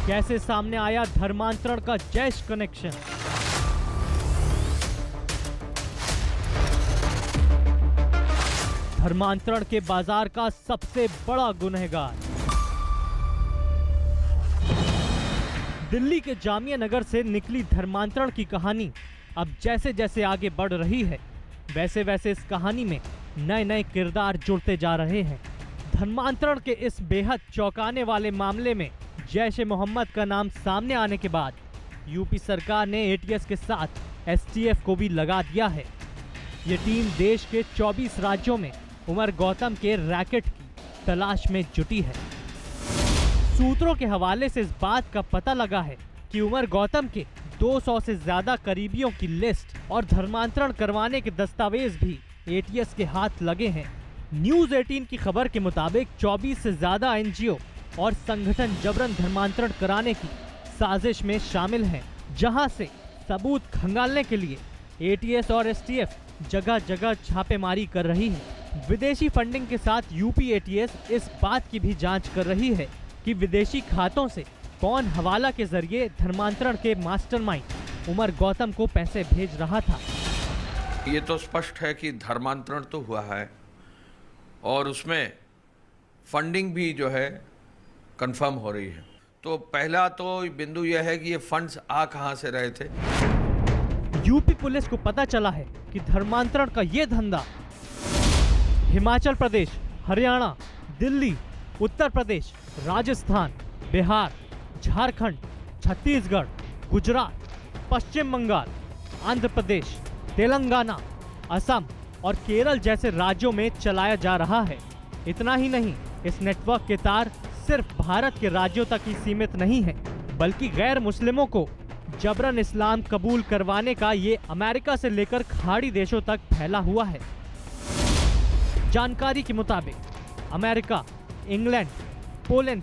कैसे सामने आया धर्मांतरण का जैश कनेक्शन? धर्मांतरण के बाजार का सबसे बड़ा गुनहगार। दिल्ली के जामिया नगर से निकली धर्मांतरण की कहानी अब जैसे जैसे आगे बढ़ रही है, वैसे वैसे इस कहानी में नए नए किरदार जुड़ते जा रहे हैं। धर्मांतरण के इस बेहद चौंकाने वाले मामले में जैश-ए-मोहम्मद का नाम सामने आने के बाद यूपी सरकार ने एटीएस के साथ एसटीएफ को भी लगा दिया है। ये टीम देश के 24 राज्यों में उमर गौतम के रैकेट की तलाश में जुटी है। सूत्रों के हवाले से इस बात का पता लगा है कि उमर गौतम के 200 से ज्यादा करीबियों की लिस्ट और धर्मांतरण करवाने के दस्तावेज भी एटीएस के हाथ लगे हैं। न्यूज 18 की खबर के मुताबिक 24 से ज्यादा एनजीओ और संगठन जबरन धर्मांतरण कराने की साजिश में शामिल हैं, जहां से सबूत खंगालने के लिए एटीएस और एसटीएफ जगह जगह छापेमारी कर रही है। विदेशी फंडिंग के साथ यूपी एटीएस इस बात की भी जांच कर रही है कि विदेशी खातों से कौन हवाला के जरिए धर्मांतरण के मास्टरमाइंड उमर गौतम को पैसे भेज रहा था। ये तो स्पष्ट है कि धर्मांतरण तो हुआ है और उसमें फंडिंग भी जो है कंफर्म हो रही है। तो पहला तो बिंदु यह है कि ये फंड्स आ कहां से रहे थे। यूपी पुलिस को पता चला है कि धर्मांतरण का ये धंधा हिमाचल प्रदेश, हरियाणा, दिल्ली, उत्तर प्रदेश, राजस्थान, बिहार, झारखंड, छत्तीसगढ़, गुजरात, पश्चिम बंगाल, आंध्र प्रदेश, तेलंगाना, असम और केरल जैसे राज्यों में चलाया जा रहा है। इतना ही नहीं, इस नेटवर्क के तार सिर्फ भारत के राज्यों तक ही सीमित नहीं है, बल्कि गैर मुस्लिमों को जबरन इस्लाम कबूल करवाने का ये अमेरिका से लेकर खाड़ी देशों तक फैला हुआ है। जानकारी के मुताबिक अमेरिका, इंग्लैंड, पोलैंड,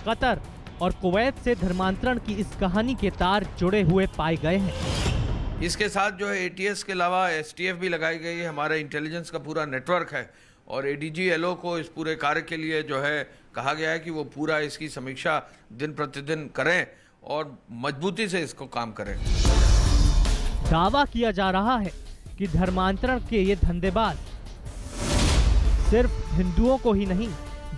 कतर और कुवैत से धर्मांतरण की इस कहानी के तार जुड़े हुए पाए गए हैं। इसके साथ जो है एटीएस के अलावा एसटीएफ भी लगाई गई है। हमारा इंटेलिजेंस का पूरा नेटवर्क है और एडीजी-एलओ को इस पूरे कार्य के लिए जो है कहा गया है कि वो पूरा इसकी समीक्षा दिन प्रतिदिन करें और मजबूती से इसको काम करें। दावा किया जा रहा है कि धर्मांतरण के ये धंधेबाज सिर्फ हिंदुओं को ही नहीं,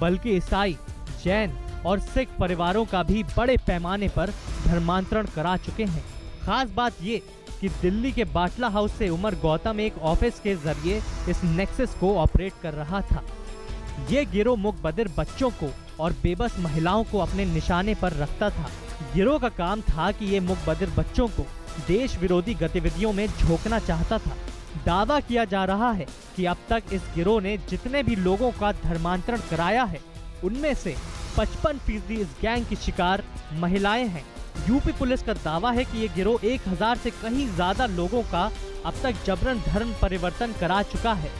बल्कि ईसाई, जैन और सिख परिवारों का भी बड़े पैमाने पर धर्मांतरण करा चुके हैं। खास बात ये कि दिल्ली के बाटला हाउस से उमर गौतम एक ऑफिस के जरिए इस नेक्सस को ऑपरेट कर रहा था। ये गिरोह मुकबदिर बच्चों को और बेबस महिलाओं को अपने निशाने पर रखता था। गिरोह का काम था कि ये मुकबदिर बच्चों को देश विरोधी गतिविधियों में झोंकना चाहता था। दावा किया जा रहा है कि अब तक इस गिरोह ने जितने भी लोगों का धर्मांतरण कराया है, उनमें से 55% इस गैंग की शिकार महिलाएं हैं। यूपी पुलिस का दावा है कि ये गिरोह 1000 से कहीं ज्यादा लोगों का अब तक जबरन धर्म परिवर्तन करा चुका है।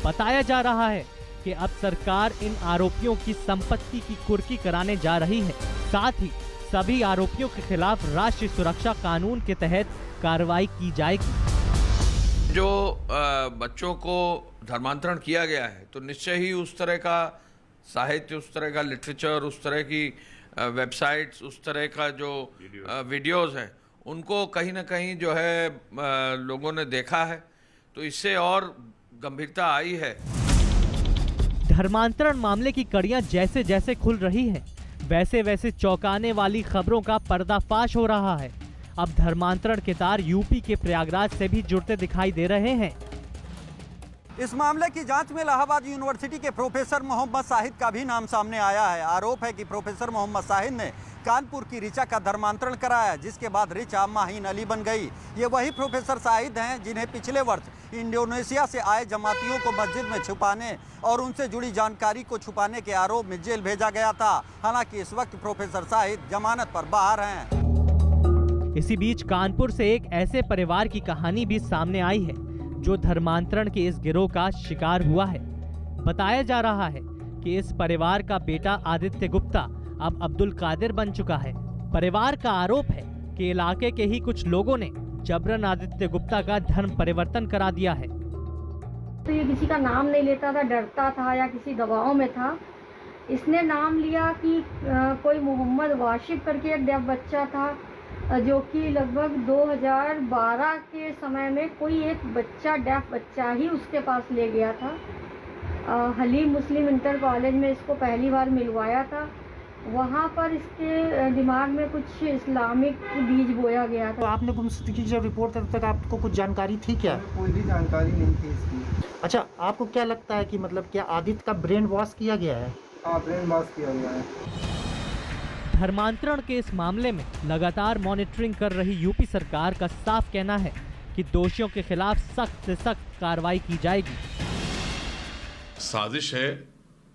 बताया जा रहा है कि अब सरकार इन आरोपियों की संपत्ति की कुर्की कराने जा रही है। साथ ही सभी आरोपियों के खिलाफ राष्ट्रीय सुरक्षा कानून के तहत कार्रवाई की जाएगी। जो बच्चों को धर्मांतरण किया गया है तो निश्चय ही उस तरह का साहित्य, उस तरह का लिटरेचर, उस तरह की वेबसाइट्स, उस तरह का जो वीडियोस हैं, उनको कहीं ना कहीं जो है लोगों ने देखा है, तो इससे और गंभीरता आई है। धर्मांतरण मामले की कड़ियां जैसे जैसे खुल रही हैं, वैसे वैसे चौंकाने वाली खबरों का पर्दाफाश हो रहा है। अब धर्मांतरण के तार यूपी के प्रयागराज से भी जुड़ते दिखाई दे रहे हैं। इस मामले की जांच में इलाहाबाद यूनिवर्सिटी के प्रोफेसर मोहम्मद शाहिद का भी नाम सामने आया है। आरोप है कि प्रोफेसर मोहम्मद शाहिद ने कानपुर की ऋचा का धर्मांतरण कराया, जिसके बाद ऋचा माहीन अली बन गई। ये वही प्रोफेसर शाहिद हैं जिन्हें पिछले वर्ष इंडोनेशिया से आए जमातियों को मस्जिद में छुपाने और उनसे जुड़ी जानकारी को छुपाने के आरोप में जेल भेजा गया था। हालांकि इस वक्त प्रोफेसर शाहिद जमानत पर बाहर हैं। इसी बीच कानपुर से एक ऐसे परिवार की कहानी भी सामने आई है जो धर्मांतरण के इस गिरोह का शिकार हुआ है। बताया जा रहा है कि इस परिवार का बेटा आदित्य गुप्ता अब अब्दुल कादिर बन चुका है। परिवार का आरोप है कि इलाके के ही कुछ लोगों ने जबरन आदित्य गुप्ता का धर्म परिवर्तन करा दिया है। तो ये किसी का नाम नहीं लेता था, डरता था या किसी दबाव में था, इसने नाम लिया कि कोई मोहम्मद वाशिफ करके एक डेफ बच्चा था, जो कि लगभग 2012 के समय में कोई एक बच्चा डेफ बच्चा ही उसके पास ले गया था। हलीम मुस्लिम इंटर कॉलेज में इसको पहली बार मिलवाया था। वहाँ पर इसके दिमाग में कुछ इस्लामिक बीज बोया गया था। तो आपने गुमशुदगी की जब रिपोर्ट तब तक आपको कुछ जानकारी थी क्या? कोई भी जानकारी नहीं थी इसकी। अच्छा, आपको क्या लगता है कि मतलब क्या आदित्य का ब्रेन वॉश किया गया है? हाँ, ब्रेन वॉश किया गया है। धर्मांतरण के इस मामले में लगातार मॉनिटरिंग कर रही यूपी सरकार का साफ कहना है कि दोषियों के खिलाफ सख्त से सख्त कार्रवाई की जाएगी। साजिश है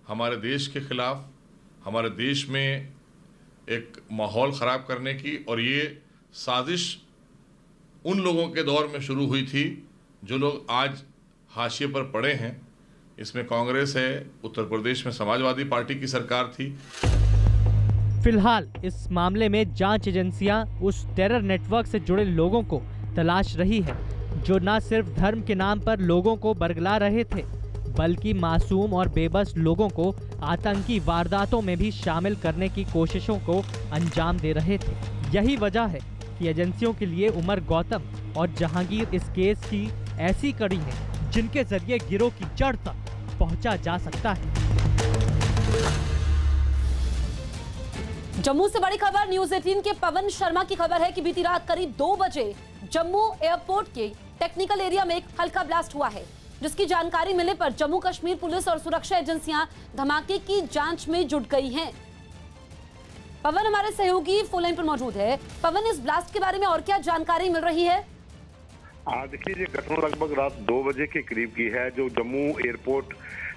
हमारे देश के खिलाफ, हमारे देश में एक माहौल ख़राब करने की, और ये साजिश उन लोगों के दौर में शुरू हुई थी जो लोग आज हाशिए पर पड़े हैं। इसमें कांग्रेस है, उत्तर प्रदेश में समाजवादी पार्टी की सरकार थी। फिलहाल इस मामले में जांच एजेंसियां उस टेरर नेटवर्क से जुड़े लोगों को तलाश रही है जो न सिर्फ धर्म के नाम पर लोगों को बरगला रहे थे, बल्कि मासूम और बेबस लोगों को आतंकी वारदातों में भी शामिल करने की कोशिशों को अंजाम दे रहे थे। यही वजह है कि एजेंसियों के लिए उमर गौतम और जहांगीर इस केस की ऐसी कड़ी है जिनके जरिए गिरोह की जड़ तक पहुंचा जा सकता है। जम्मू से बड़ी खबर न्यूज 18 के पवन शर्मा की खबर है कि बीती रात करीब 2 बजे जम्मू एयरपोर्ट के टेक्निकल एरिया में एक हल्का ब्लास्ट हुआ है, जिसकी जानकारी मिलने पर जम्मू कश्मीर पुलिस और सुरक्षा एजेंसियां धमाके की जांच में जुट गई हैं। पवन हमारे सहयोगी फोन लाइन पर मौजूद है। पवन, इस ब्लास्ट के बारे में और क्या जानकारी मिल रही है? देखिए, ये घटना लगभग रात 2 बजे के करीब की है, जो जम्मू एयरपोर्ट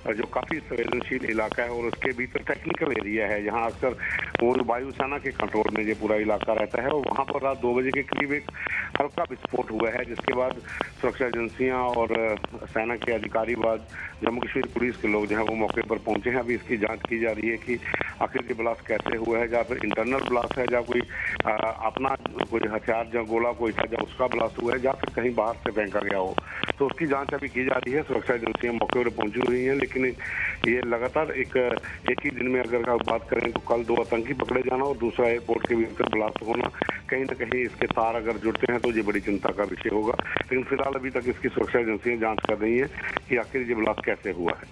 जो काफी संवेदनशील इलाका है और उसके भीतर टेक्निकल एरिया है, जहां अक्सर वो वायुसेना के कंट्रोल में ये पूरा इलाका रहता है। और वहां पर रात 2 बजे के करीब एक हल्का विस्फोट हुआ है, जिसके बाद सुरक्षा एजेंसियां और सेना के अधिकारी बाद जम्मू कश्मीर पुलिस के लोग जो है वो मौके पर पहुंचे हैं। अभी इसकी जांच की जा रही है कि आखिर ये ब्लास्ट कैसे हुआ है, या फिर इंटरनल ब्लास्ट है, या कोई अपना कोई हथियार या गोला कोई था या उसका ब्लास्ट हुआ है, या फिर कहीं बाहर से फेंका गया हो। तो उसकी जांच अभी की जा रही है। सुरक्षा एजेंसियां मौके पर पहुंची हुई हैं, लेकिन ये लगातार एक ही दिन में अगर बात करें तो कल 2 आतंकी पकड़े जाना और दूसरा एयरपोर्ट के भीतर ब्लास्ट होना, कहीं ना कहीं इसके तार अगर जुड़ते हैं तो ये बड़ी चिंता का विषय होगा। लेकिन फिलहाल अभी तक इसकी सुरक्षा एजेंसियां जांच कर रही हैं कि आखिर ये ब्लास्ट कैसे हुआ है।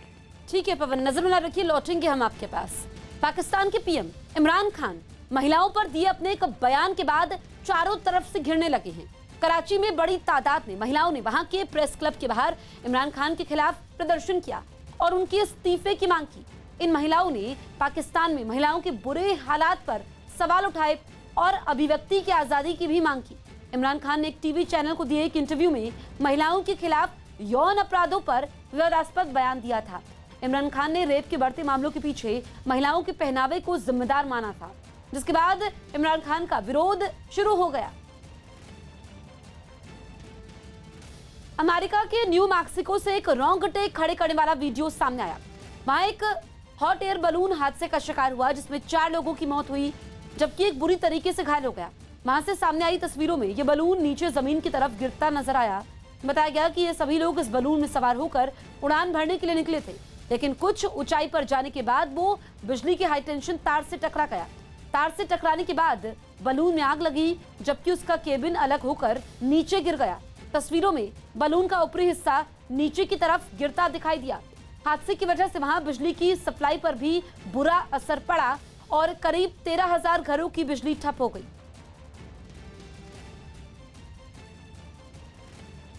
ठीक है पवन, नजर बना रखिए, लौटेंगे हम आपके पास। पाकिस्तान के पीएम इमरान खान महिलाओं पर दिए अपने एक बयान के बाद चारों तरफ से घिरने लगे हैं। कराची में बड़ी तादाद में महिलाओं ने वहां के प्रेस क्लब के बाहर इमरान खान के खिलाफ प्रदर्शन किया और उनके इस्तीफे की मांग की। इन महिलाओं ने पाकिस्तान में महिलाओं के बुरे हालात पर सवाल उठाए और अभिव्यक्ति की आजादी की भी मांग की। इमरान खान ने एक टीवी चैनल को दिए एक इंटरव्यू में महिलाओं के खिलाफ यौन अपराधों पर विवादास्पद बयान दिया था। इमरान खान ने रेप के बढ़ते मामलों के पीछे महिलाओं के पहनावे को जिम्मेदार माना था, जिसके बाद इमरान खान का विरोध शुरू हो गया। अमेरिका के न्यू मैक्सिको से एक रोंगटे खड़े करने वाला वीडियो सामने आया। वहां एक हॉट एयर बलून हादसे का शिकार हुआ, जिसमें 4 लोगों की मौत हुई, जबकि एक बुरी तरीके से घायल हो गया। वहां से सामने आई तस्वीरों में ये बलून नीचे जमीन की तरफ गिरता नजर आया। बताया गया कि ये सभी लोग इस बलून में सवार होकर उड़ान भरने के लिए निकले थे, लेकिन कुछ ऊंचाई पर जाने के बाद वो बिजली के हाई टेंशन तार से टकरा गया। तार से टकराने के बाद बलून में आग लगी, जबकि उसका केबिन अलग होकर नीचे गिर गया। तस्वीरों में बलून का ऊपरी हिस्सा नीचे की तरफ गिरता दिखाई दिया। हादसे की वजह से वहां बिजली की सप्लाई पर भी बुरा असर पड़ा और करीब 13,000 घरों की बिजली ठप हो गई।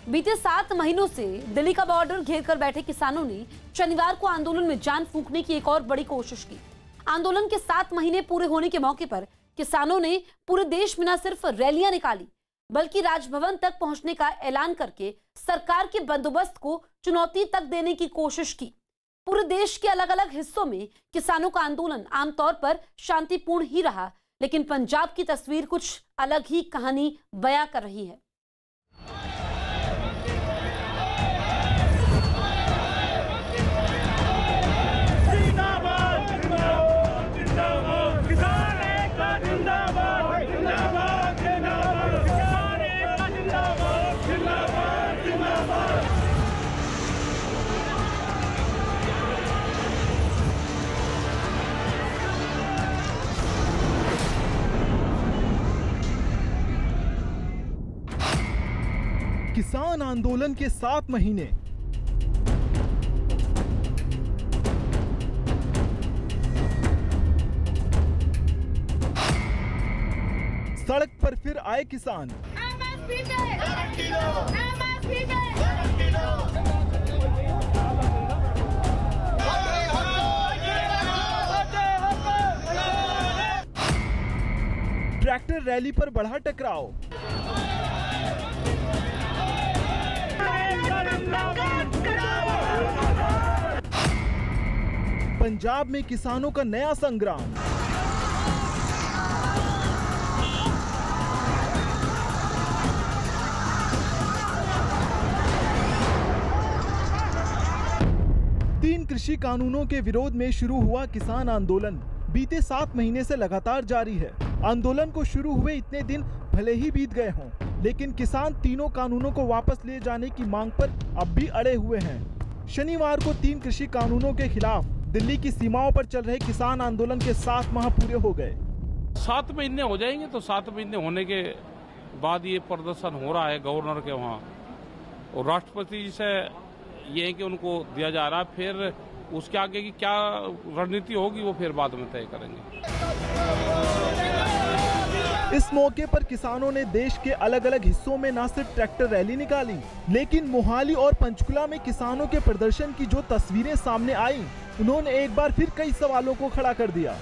बीते 7 महीनों से दिल्ली का बॉर्डर घेर कर बैठे किसानों ने शनिवार को आंदोलन में जान फूंकने की एक और बड़ी कोशिश की। आंदोलन के 7 महीने पूरे होने के मौके पर किसानों ने पूरे देश में न सिर्फ रैलियां निकाली, बल्कि राजभवन तक पहुंचने का ऐलान करके सरकार के बंदोबस्त को चुनौती तक देने की कोशिश की। पूरे देश के अलग अलग हिस्सों में किसानों का आंदोलन आमतौर पर शांतिपूर्ण ही रहा, लेकिन पंजाब की तस्वीर कुछ अलग ही कहानी बयां कर रही है। किसान आंदोलन के 7 महीने, सड़क पर फिर आए किसान। ट्रैक्टर रैली पर बढ़ा टकराव। पंजाब में किसानों का नया संग्राम। तीन कृषि कानूनों के विरोध में शुरू हुआ किसान आंदोलन बीते 7 महीने से लगातार जारी है। आंदोलन को शुरू हुए इतने दिन भले ही बीत गए हों, लेकिन किसान तीनों कानूनों को वापस ले जाने की मांग पर अब भी अड़े हुए हैं। शनिवार को 3 कृषि कानूनों के खिलाफ दिल्ली की सीमाओं पर चल रहे किसान आंदोलन के 7 माह पूरे हो गए। 7 महीने हो जाएंगे, तो 7 महीने होने के बाद ये प्रदर्शन हो रहा है गवर्नर के वहाँ, और राष्ट्रपति जी से ये है कि उनको दिया जा रहा है। फिर उसके आगे की क्या रणनीति होगी वो फिर बाद में तय करेंगे। इस मौके पर किसानों ने देश के अलग अलग हिस्सों में न सिर्फ ट्रैक्टर रैली निकाली, लेकिन मोहाली और पंचकुला में किसानों के प्रदर्शन की जो तस्वीरें सामने आई, उन्होंने एक बार फिर कई सवालों को खड़ा कर दिया।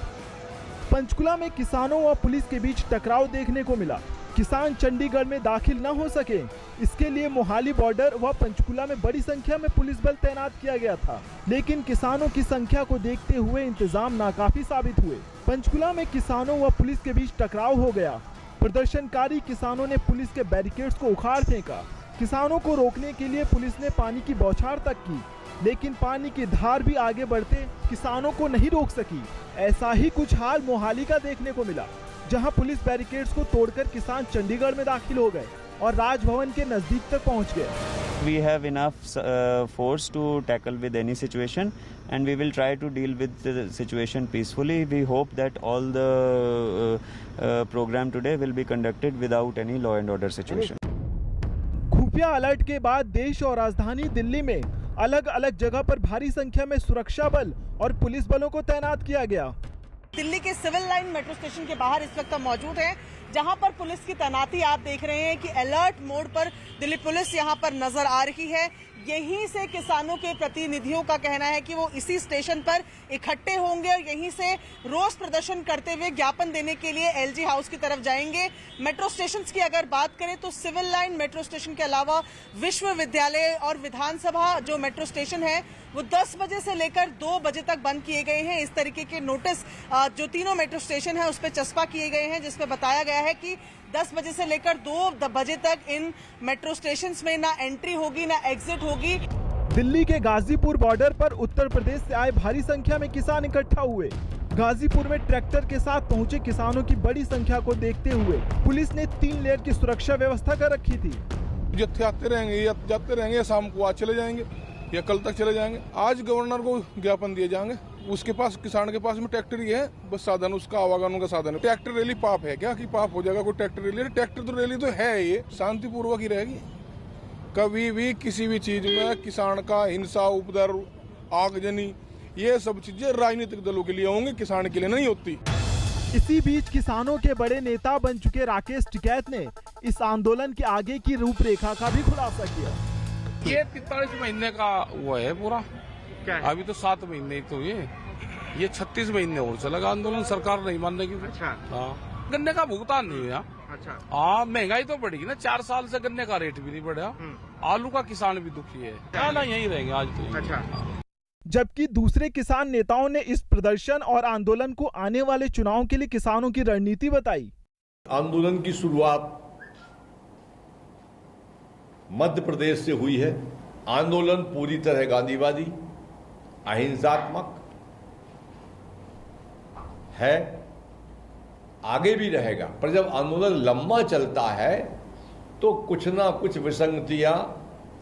पंचकुला में किसानों व पुलिस के बीच टकराव देखने को मिला। किसान चंडीगढ़ में दाखिल न हो सके, इसके लिए मोहाली बॉर्डर व पंचकुला में बड़ी संख्या में पुलिस बल तैनात किया गया था, लेकिन किसानों की संख्या को देखते हुए इंतजाम नाकाफी साबित हुए। पंचकुला में किसानों व पुलिस के बीच टकराव हो गया। प्रदर्शनकारी किसानों ने पुलिस के बैरिकेड्स को उखाड़ फेंका। किसानों को रोकने के लिए पुलिस ने पानी की बौछार तक की, लेकिन पानी की धार भी आगे बढ़ते किसानों को नहीं रोक सकी। ऐसा ही कुछ हाल मोहाली का देखने को मिला, जहां पुलिस बैरिकेड्स को तोड़कर किसान चंडीगढ़ में दाखिल हो गए और राजभवन के नजदीक तक पहुंच गए। We have enough force to tackle with any situation, and we will try to deal with the situation peacefully. We hope that all the program today will be conducted without any law and order situation. खुफिया alert के बाद देश और राजधानी दिल्ली में अलग अलग जगह पर भारी संख्या में सुरक्षा बल और पुलिस बलों को तैनात किया गया। दिल्ली के सिविल लाइन मेट्रो स्टेशन के बाहर इस वक्त हम मौजूद हैं, जहां पर पुलिस की तैनाती आप देख रहे हैं कि अलर्ट मोड पर दिल्ली पुलिस यहां पर नजर आ रही है। यहीं से किसानों के प्रतिनिधियों का कहना है कि वो इसी स्टेशन पर इकट्ठे होंगे और यहीं से रोज प्रदर्शन करते हुए ज्ञापन देने के लिए एलजी हाउस की तरफ जाएंगे। मेट्रो स्टेशन की अगर बात करें तो सिविल लाइन मेट्रो स्टेशन के अलावा विश्वविद्यालय और विधानसभा जो मेट्रो स्टेशन है वो 10 बजे से लेकर 2 बजे तक बंद किए गए हैं। इस तरीके के नोटिस जो तीनों मेट्रो स्टेशन है उस पर चस्पा किए गए हैं, जिसमें बताया गया है कि 10 बजे से लेकर 2 बजे तक इन मेट्रो स्टेशंस में ना एंट्री होगी ना एग्जिट होगी। दिल्ली के गाजीपुर बॉर्डर पर उत्तर प्रदेश से आए भारी संख्या में किसान इकट्ठा हुए। गाजीपुर में ट्रैक्टर के साथ पहुंचे किसानों की बड़ी संख्या को देखते हुए पुलिस ने 3 लेयर की सुरक्षा व्यवस्था कर रखी थी। जत्थे आते रहेंगे या जाते रहेंगे, शाम को आज चले जाएंगे या कल तक चले जाएंगे। आज गवर्नर को ज्ञापन दिए जाएंगे, उसके पास किसान के पास में ट्रैक्टर ही है, बस साधन उसका आवागमन का साधन है। ट्रैक्टर रैली पाप है क्या कि पाप हो जाएगा कोई ट्रैक्टर रैली? ट्रैक्टर तो रैली तो है, ये शांतिपूर्वक ही रहेगी। कभी भी किसी भी चीज में किसान का हिंसा, उपद्रव, आगजनी, ये सब चीजें राजनीतिक दलों के लिए होंगी, किसान के लिए नहीं होती। इसी बीच किसानों के बड़े नेता बन चुके राकेश टिकैत ने इस आंदोलन के आगे की रूपरेखा का भी खुलासा किया। ये 43 महीने का वो है पूरा, क्या है? अभी तो 7 महीने तो ये 36 महीने और चलेगा आंदोलन, सरकार नहीं मानने की। अच्छा। हाँ, गन्ने का भुगतान नहीं हुआ। अच्छा। हाँ, महंगाई तो बढ़ेगी ना, 4 साल से गन्ने का रेट भी नहीं बढ़ा। आलू का किसान भी दुखी है ना, यही रहेंगे आज तो। अच्छा। जबकि दूसरे किसान नेताओं ने इस प्रदर्शन और आंदोलन को आने वाले चुनाव के लिए किसानों की रणनीति बताई। आंदोलन की शुरुआत मध्य प्रदेश से हुई है। आंदोलन पूरी तरह गांधीवादी, अहिंसात्मक है, आगे भी रहेगा। पर जब आंदोलन लंबा चलता है तो कुछ ना कुछ विसंगतियां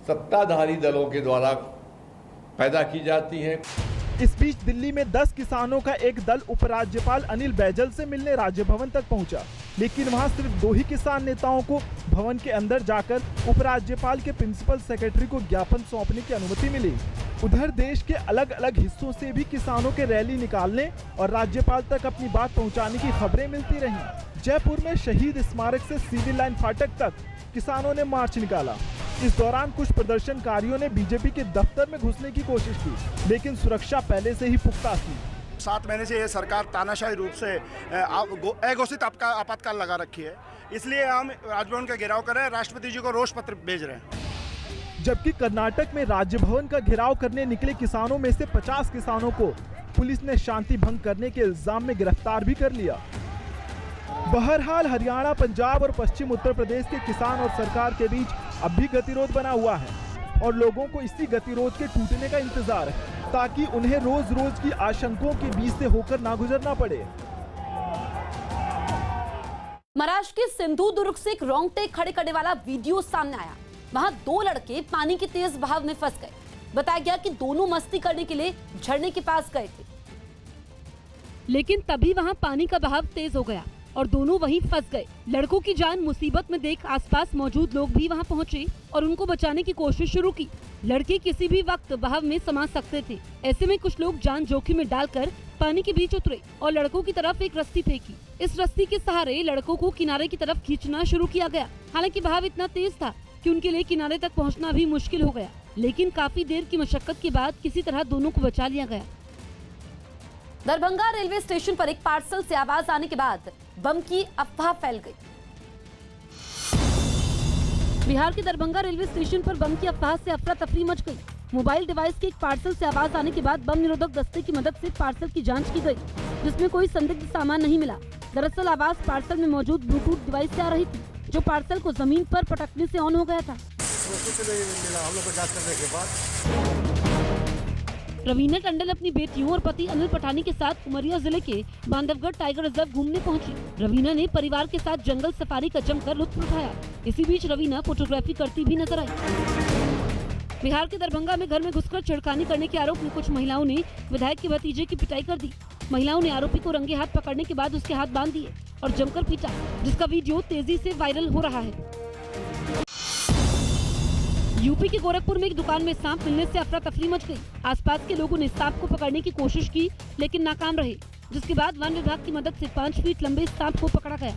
सत्ताधारी दलों के द्वारा पैदा की जाती हैं। इस बीच दिल्ली में 10 किसानों का एक दल उपराज्यपाल अनिल बैजल से मिलने राज्य भवन तक पहुंचा, लेकिन वहां सिर्फ 2 ही किसान नेताओं को भवन के अंदर जाकर उपराज्यपाल के प्रिंसिपल सेक्रेटरी को ज्ञापन सौंपने की अनुमति मिली। उधर देश के अलग अलग हिस्सों से भी किसानों के रैली निकालने और राज्यपाल तक अपनी बात पहुंचाने की खबरें मिलती रहीं। जयपुर में शहीद स्मारक से सिविल लाइन फाटक तक किसानों ने मार्च निकाला। इस दौरान कुछ प्रदर्शनकारियों ने बीजेपी के दफ्तर में घुसने की कोशिश की, लेकिन सुरक्षा पहले से ही पुख्ता थी। 7 महीने से ये सरकार तानाशाही रूप से अघोषित आपातकाल लगा रखी है, इसलिए हम राजभवन का घेराव कर रहे हैं, राष्ट्रपति जी को रोष पत्र भेज रहे हैं। जबकि कर्नाटक में राजभवन का घेराव करने निकले किसानों में से 50 किसानों को पुलिस ने शांति भंग करने के इल्जाम में गिरफ्तार भी कर लिया। बहरहाल हरियाणा, पंजाब और पश्चिम उत्तर प्रदेश के किसान और सरकार के बीच अब भी गतिरोध बना हुआ है और लोगों को इसी गतिरोध के टूटने का इंतजार है, ताकि उन्हें रोज रोज की आशंकाओं के बीच से होकर ना गुजरना पड़े। महाराष्ट्र के सिंधुदुर्ग से एक रोंगटे खड़े करने वाला वीडियो सामने आया। वहां 2 लड़के पानी के तेज बहाव में फंस गए। बताया गया कि दोनों मस्ती करने के लिए झरने के पास गए थे, लेकिन तभी वहां पानी का बहाव तेज हो गया और दोनों वहीं फंस गए। लड़कों की जान मुसीबत में देख आसपास मौजूद लोग भी वहां पहुंचे और उनको बचाने की कोशिश शुरू की। लड़के किसी भी वक्त बहाव में समा सकते थे। ऐसे में कुछ लोग जान जोखिम में डालकर पानी के बीच उतरे और लड़कों की तरफ एक रस्सी फेंकी। इस रस्सी के सहारे लड़कों को किनारे की तरफ खींचना शुरू किया गया। हालांकि बहाव इतना तेज था कि उनके लिए किनारे तक पहुंचना भी मुश्किल हो गया, लेकिन काफी देर की मशक्कत के बाद किसी तरह दोनों को बचा लिया गया। दरभंगा रेलवे स्टेशन पर एक पार्सल से आवाज आने के बाद बम की अफवाह फैल गई। बिहार के दरभंगा रेलवे स्टेशन पर बम की अफवाह से अफरा तफरी मच गई। मोबाइल डिवाइस के एक पार्सल से आवाज आने के बाद बम निरोधक दस्ते की मदद से पार्सल की जांच की गई, जिसमें कोई संदिग्ध सामान नहीं मिला। दरअसल आवाज पार्सल में मौजूद ब्लूटूथ डिवाइस से आ रही थी, जो पार्सल को जमीन पर पटकने से ऑन हो गया था। रवीना टंडन अपनी बेटियों और पति अनिल पठानी के साथ उमरिया जिले के बांधवगढ़ टाइगर रिजर्व घूमने पहुंची। रवीना ने परिवार के साथ जंगल सफारी का जमकर लुत्फ उठाया। इसी बीच रवीना फोटोग्राफी करती भी नजर आई। बिहार के दरभंगा में घर में घुसकर छेड़खानी करने के आरोप में कुछ महिलाओं ने विधायक के भतीजे की पिटाई कर दी। महिलाओं ने आरोपी को रंगे हाथ पकड़ने के बाद उसके हाथ बांध दिए और जमकर पीटा, जिसका वीडियो तेजी से वायरल हो रहा है। यूपी के गोरखपुर में एक दुकान में सांप मिलने से अफरा तफरी मच गई। आसपास के लोगों ने सांप को पकड़ने की कोशिश की, लेकिन नाकाम रहे, जिसके बाद वन विभाग की मदद से 5 फीट लंबे सांप को पकड़ा गया।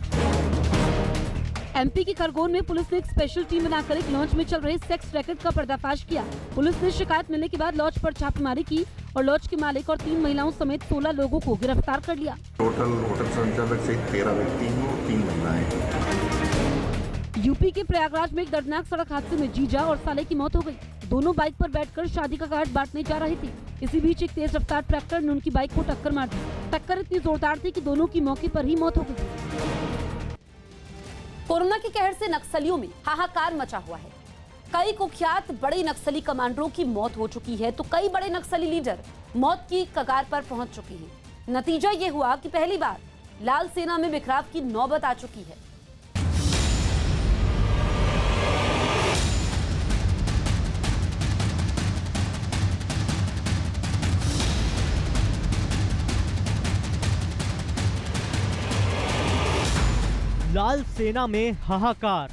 एमपी के खरगोन में पुलिस ने एक स्पेशल टीम बनाकर एक लॉन्च में चल रहे सेक्स रैकेट का पर्दाफाश किया। पुलिस ने शिकायत मिलने के बाद लॉन्च पर छापेमारी की और लॉन्च के मालिक और 3 महिलाओं समेत 16 लोगों को गिरफ्तार कर लिया। टोटल होटल संचालक सहित 13 व्यक्ति और 3 महिलाएं। यूपी के प्रयागराज में एक दर्दनाक सड़क हादसे में जीजा और साले की मौत हो गई। दोनों बाइक पर बैठकर शादी का कार्ड बांटने जा रहे थे। इसी बीच एक तेज रफ्तार ट्रैक्टर ने उनकी बाइक को टक्कर मार दी। टक्कर इतनी जोरदार थी कि दोनों की मौके पर ही मौत हो गई। कोरोना के कहर से नक्सलियों में हाहाकार मचा हुआ है। कई कुख्यात बड़े नक्सली कमांडरों की मौत हो चुकी है, तो कई बड़े नक्सली लीडर मौत की कगार पर पहुंच चुके हैं। नतीजा ये हुआ कि पहली बार लाल सेना में बिखराव की नौबत आ चुकी है। लाल सेना में हाहाकार।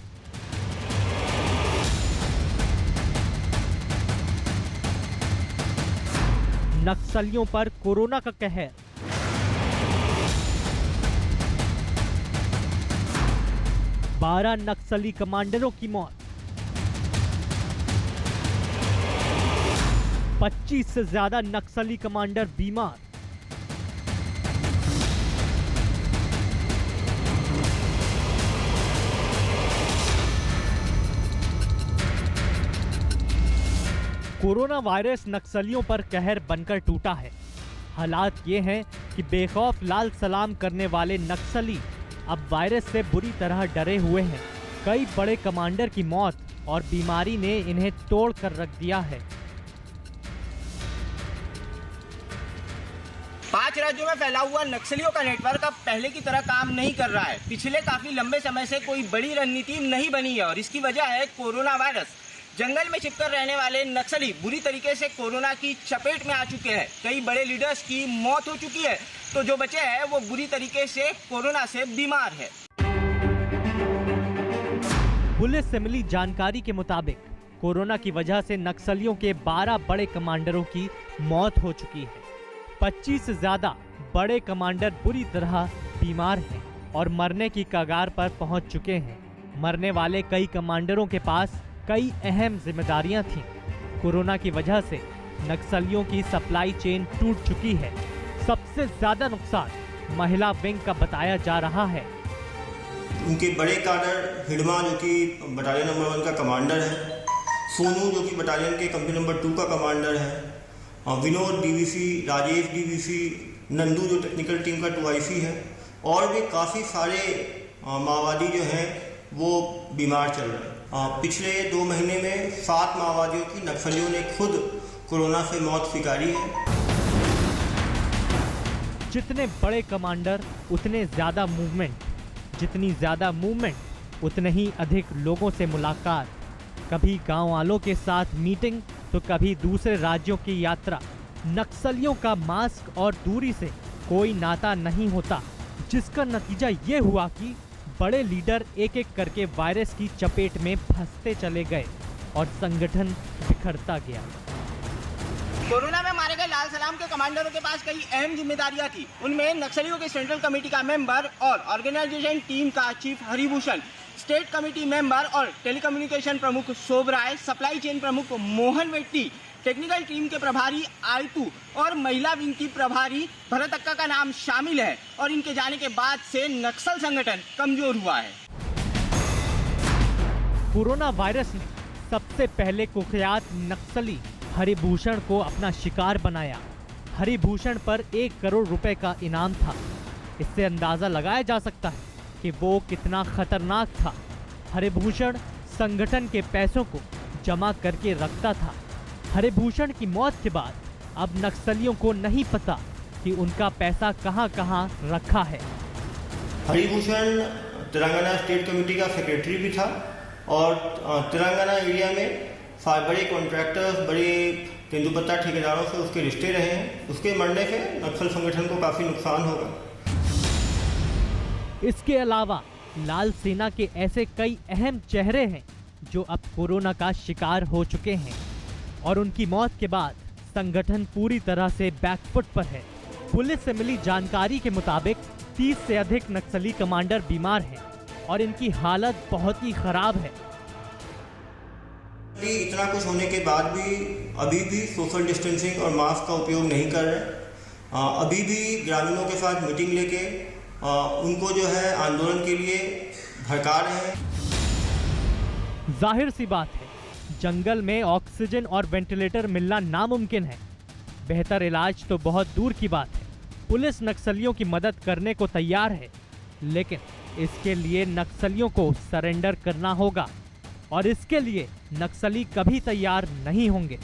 नक्सलियों पर कोरोना का कहर। बारह नक्सली कमांडरों की मौत। 25 से ज्यादा नक्सली कमांडर बीमार। कोरोना वायरस नक्सलियों पर कहर बनकर टूटा है। हालात ये हैं कि बेखौफ लाल सलाम करने वाले नक्सली अब वायरस से बुरी तरह डरे हुए हैं। कई बड़े कमांडर की मौत और बीमारी ने इन्हें तोड़ कर रख दिया है। 5 राज्यों में फैला हुआ नक्सलियों का नेटवर्क अब पहले की तरह काम नहीं कर रहा है। पिछले काफी लंबे समय से कोई बड़ी रणनीति नहीं बनी है और इसकी वजह है कोरोना वायरस। जंगल में छिपकर रहने वाले नक्सली बुरी तरीके से कोरोना की चपेट में आ चुके हैं। कई बड़े लीडर्स की मौत हो चुकी है, तो जो बचे हैं वो बुरी तरीके से कोरोना से बीमार है। पुलिस से मिली जानकारी के मुताबिक कोरोना की वजह से नक्सलियों के 12 बड़े कमांडरों की मौत हो चुकी है। 25 से ज्यादा बड़े कमांडर बुरी तरह बीमार हैं और मरने की कगार पर पहुंच चुके हैं। मरने वाले कई कमांडरों के पास कई अहम जिम्मेदारियां थीं। कोरोना की वजह से नक्सलियों की सप्लाई चेन टूट चुकी है। सबसे ज्यादा नुकसान महिला विंग का बताया जा रहा है। उनके बड़े काडर हिडमा जो कि बटालियन नंबर 1 का कमांडर है, सोनू जो कि बटालियन के कंपनी नंबर 2 का कमांडर है, विनोद डीवीसी, राजेश डीवीसी, नंदू जो टेक्निकल टीम का 2IC है, और भी काफ़ी सारे माओवादी जो हैं वो बीमार चल रहे हैं। पिछले 2 महीने में 7 माओवादियों की नक्सलियों ने खुद कोरोना से मौत स्वीकारी है। जितने बड़े कमांडर उतने ज्यादा मूवमेंट, जितनी ज्यादा मूवमेंट उतने ही अधिक लोगों से मुलाकात, कभी गांव वालों के साथ मीटिंग तो कभी दूसरे राज्यों की यात्रा। नक्सलियों का मास्क और दूरी से कोई नाता नहीं होता, जिसका नतीजा ये हुआ कि बड़े लीडर एक एक करके वायरस की चपेट में फंसते चले गए और संगठन बिखरता गया। कोरोना में मारे गए लाल सलाम के कमांडरों के पास कई अहम जिम्मेदारियां थी। उनमें नक्सलियों के सेंट्रल कमेटी का मेंबर और ऑर्गेनाइजेशन टीम का chief Haribhushan, state committee member और टेलीकम्युनिकेशन प्रमुख शोभराय, सप्लाई चेन प्रमुख मोहन वेट्टी, टेक्निकल टीम के प्रभारी आयतू और महिला विंग की प्रभारी भरत अक्का का नाम शामिल है। और इनके जाने के बाद से नक्सल संगठन कमजोर हुआ है। कोरोना वायरस ने सबसे पहले कुख्यात नक्सली हरिभूषण को अपना शिकार बनाया। हरिभूषण पर 1 करोड़ रुपए का इनाम था। इससे अंदाजा लगाया जा सकता है कि वो कितना खतरनाक था। हरिभूषण संगठन के पैसों को जमा करके रखता था। हरिभूषण की मौत के बाद अब नक्सलियों को नहीं पता कि उनका पैसा कहां कहां रखा है। हरिभूषण तेलंगाना स्टेट कमेटी का सेक्रेटरी भी था और तेलंगाना एरिया में बड़े कॉन्ट्रैक्टर्स, बड़े तेंदुपत्ता ठेकेदारों से उसके रिश्ते रहे हैं। उसके मरने से नक्सल संगठन को काफ़ी नुकसान होगा। इसके अलावा लाल सेना के ऐसे कई अहम चेहरे हैं जो अब कोरोना का शिकार हो चुके हैं और उनकी मौत के बाद संगठन पूरी तरह से बैकफुट पर है। पुलिस से मिली जानकारी के मुताबिक 30 से अधिक नक्सली कमांडर बीमार हैं और इनकी हालत बहुत ही खराब है। इतना कुछ होने के बाद भी अभी भी सोशल डिस्टेंसिंग और मास्क का उपयोग नहीं कर रहे। अभी भी ग्रामीणों के साथ मीटिंग लेके उनको जो है आंदोलन के लिए भड़का रहे हैं। जाहिर सी बात है, जंगल में ऑक्सीजन और वेंटिलेटर मिलना नामुमकिन है। बेहतर इलाज तो बहुत दूर की बात है। पुलिस नक्सलियों की मदद करने को तैयार है, लेकिन इसके लिए नक्सलियों को सरेंडर करना होगा और इसके लिए नक्सली कभी तैयार नहीं होंगे।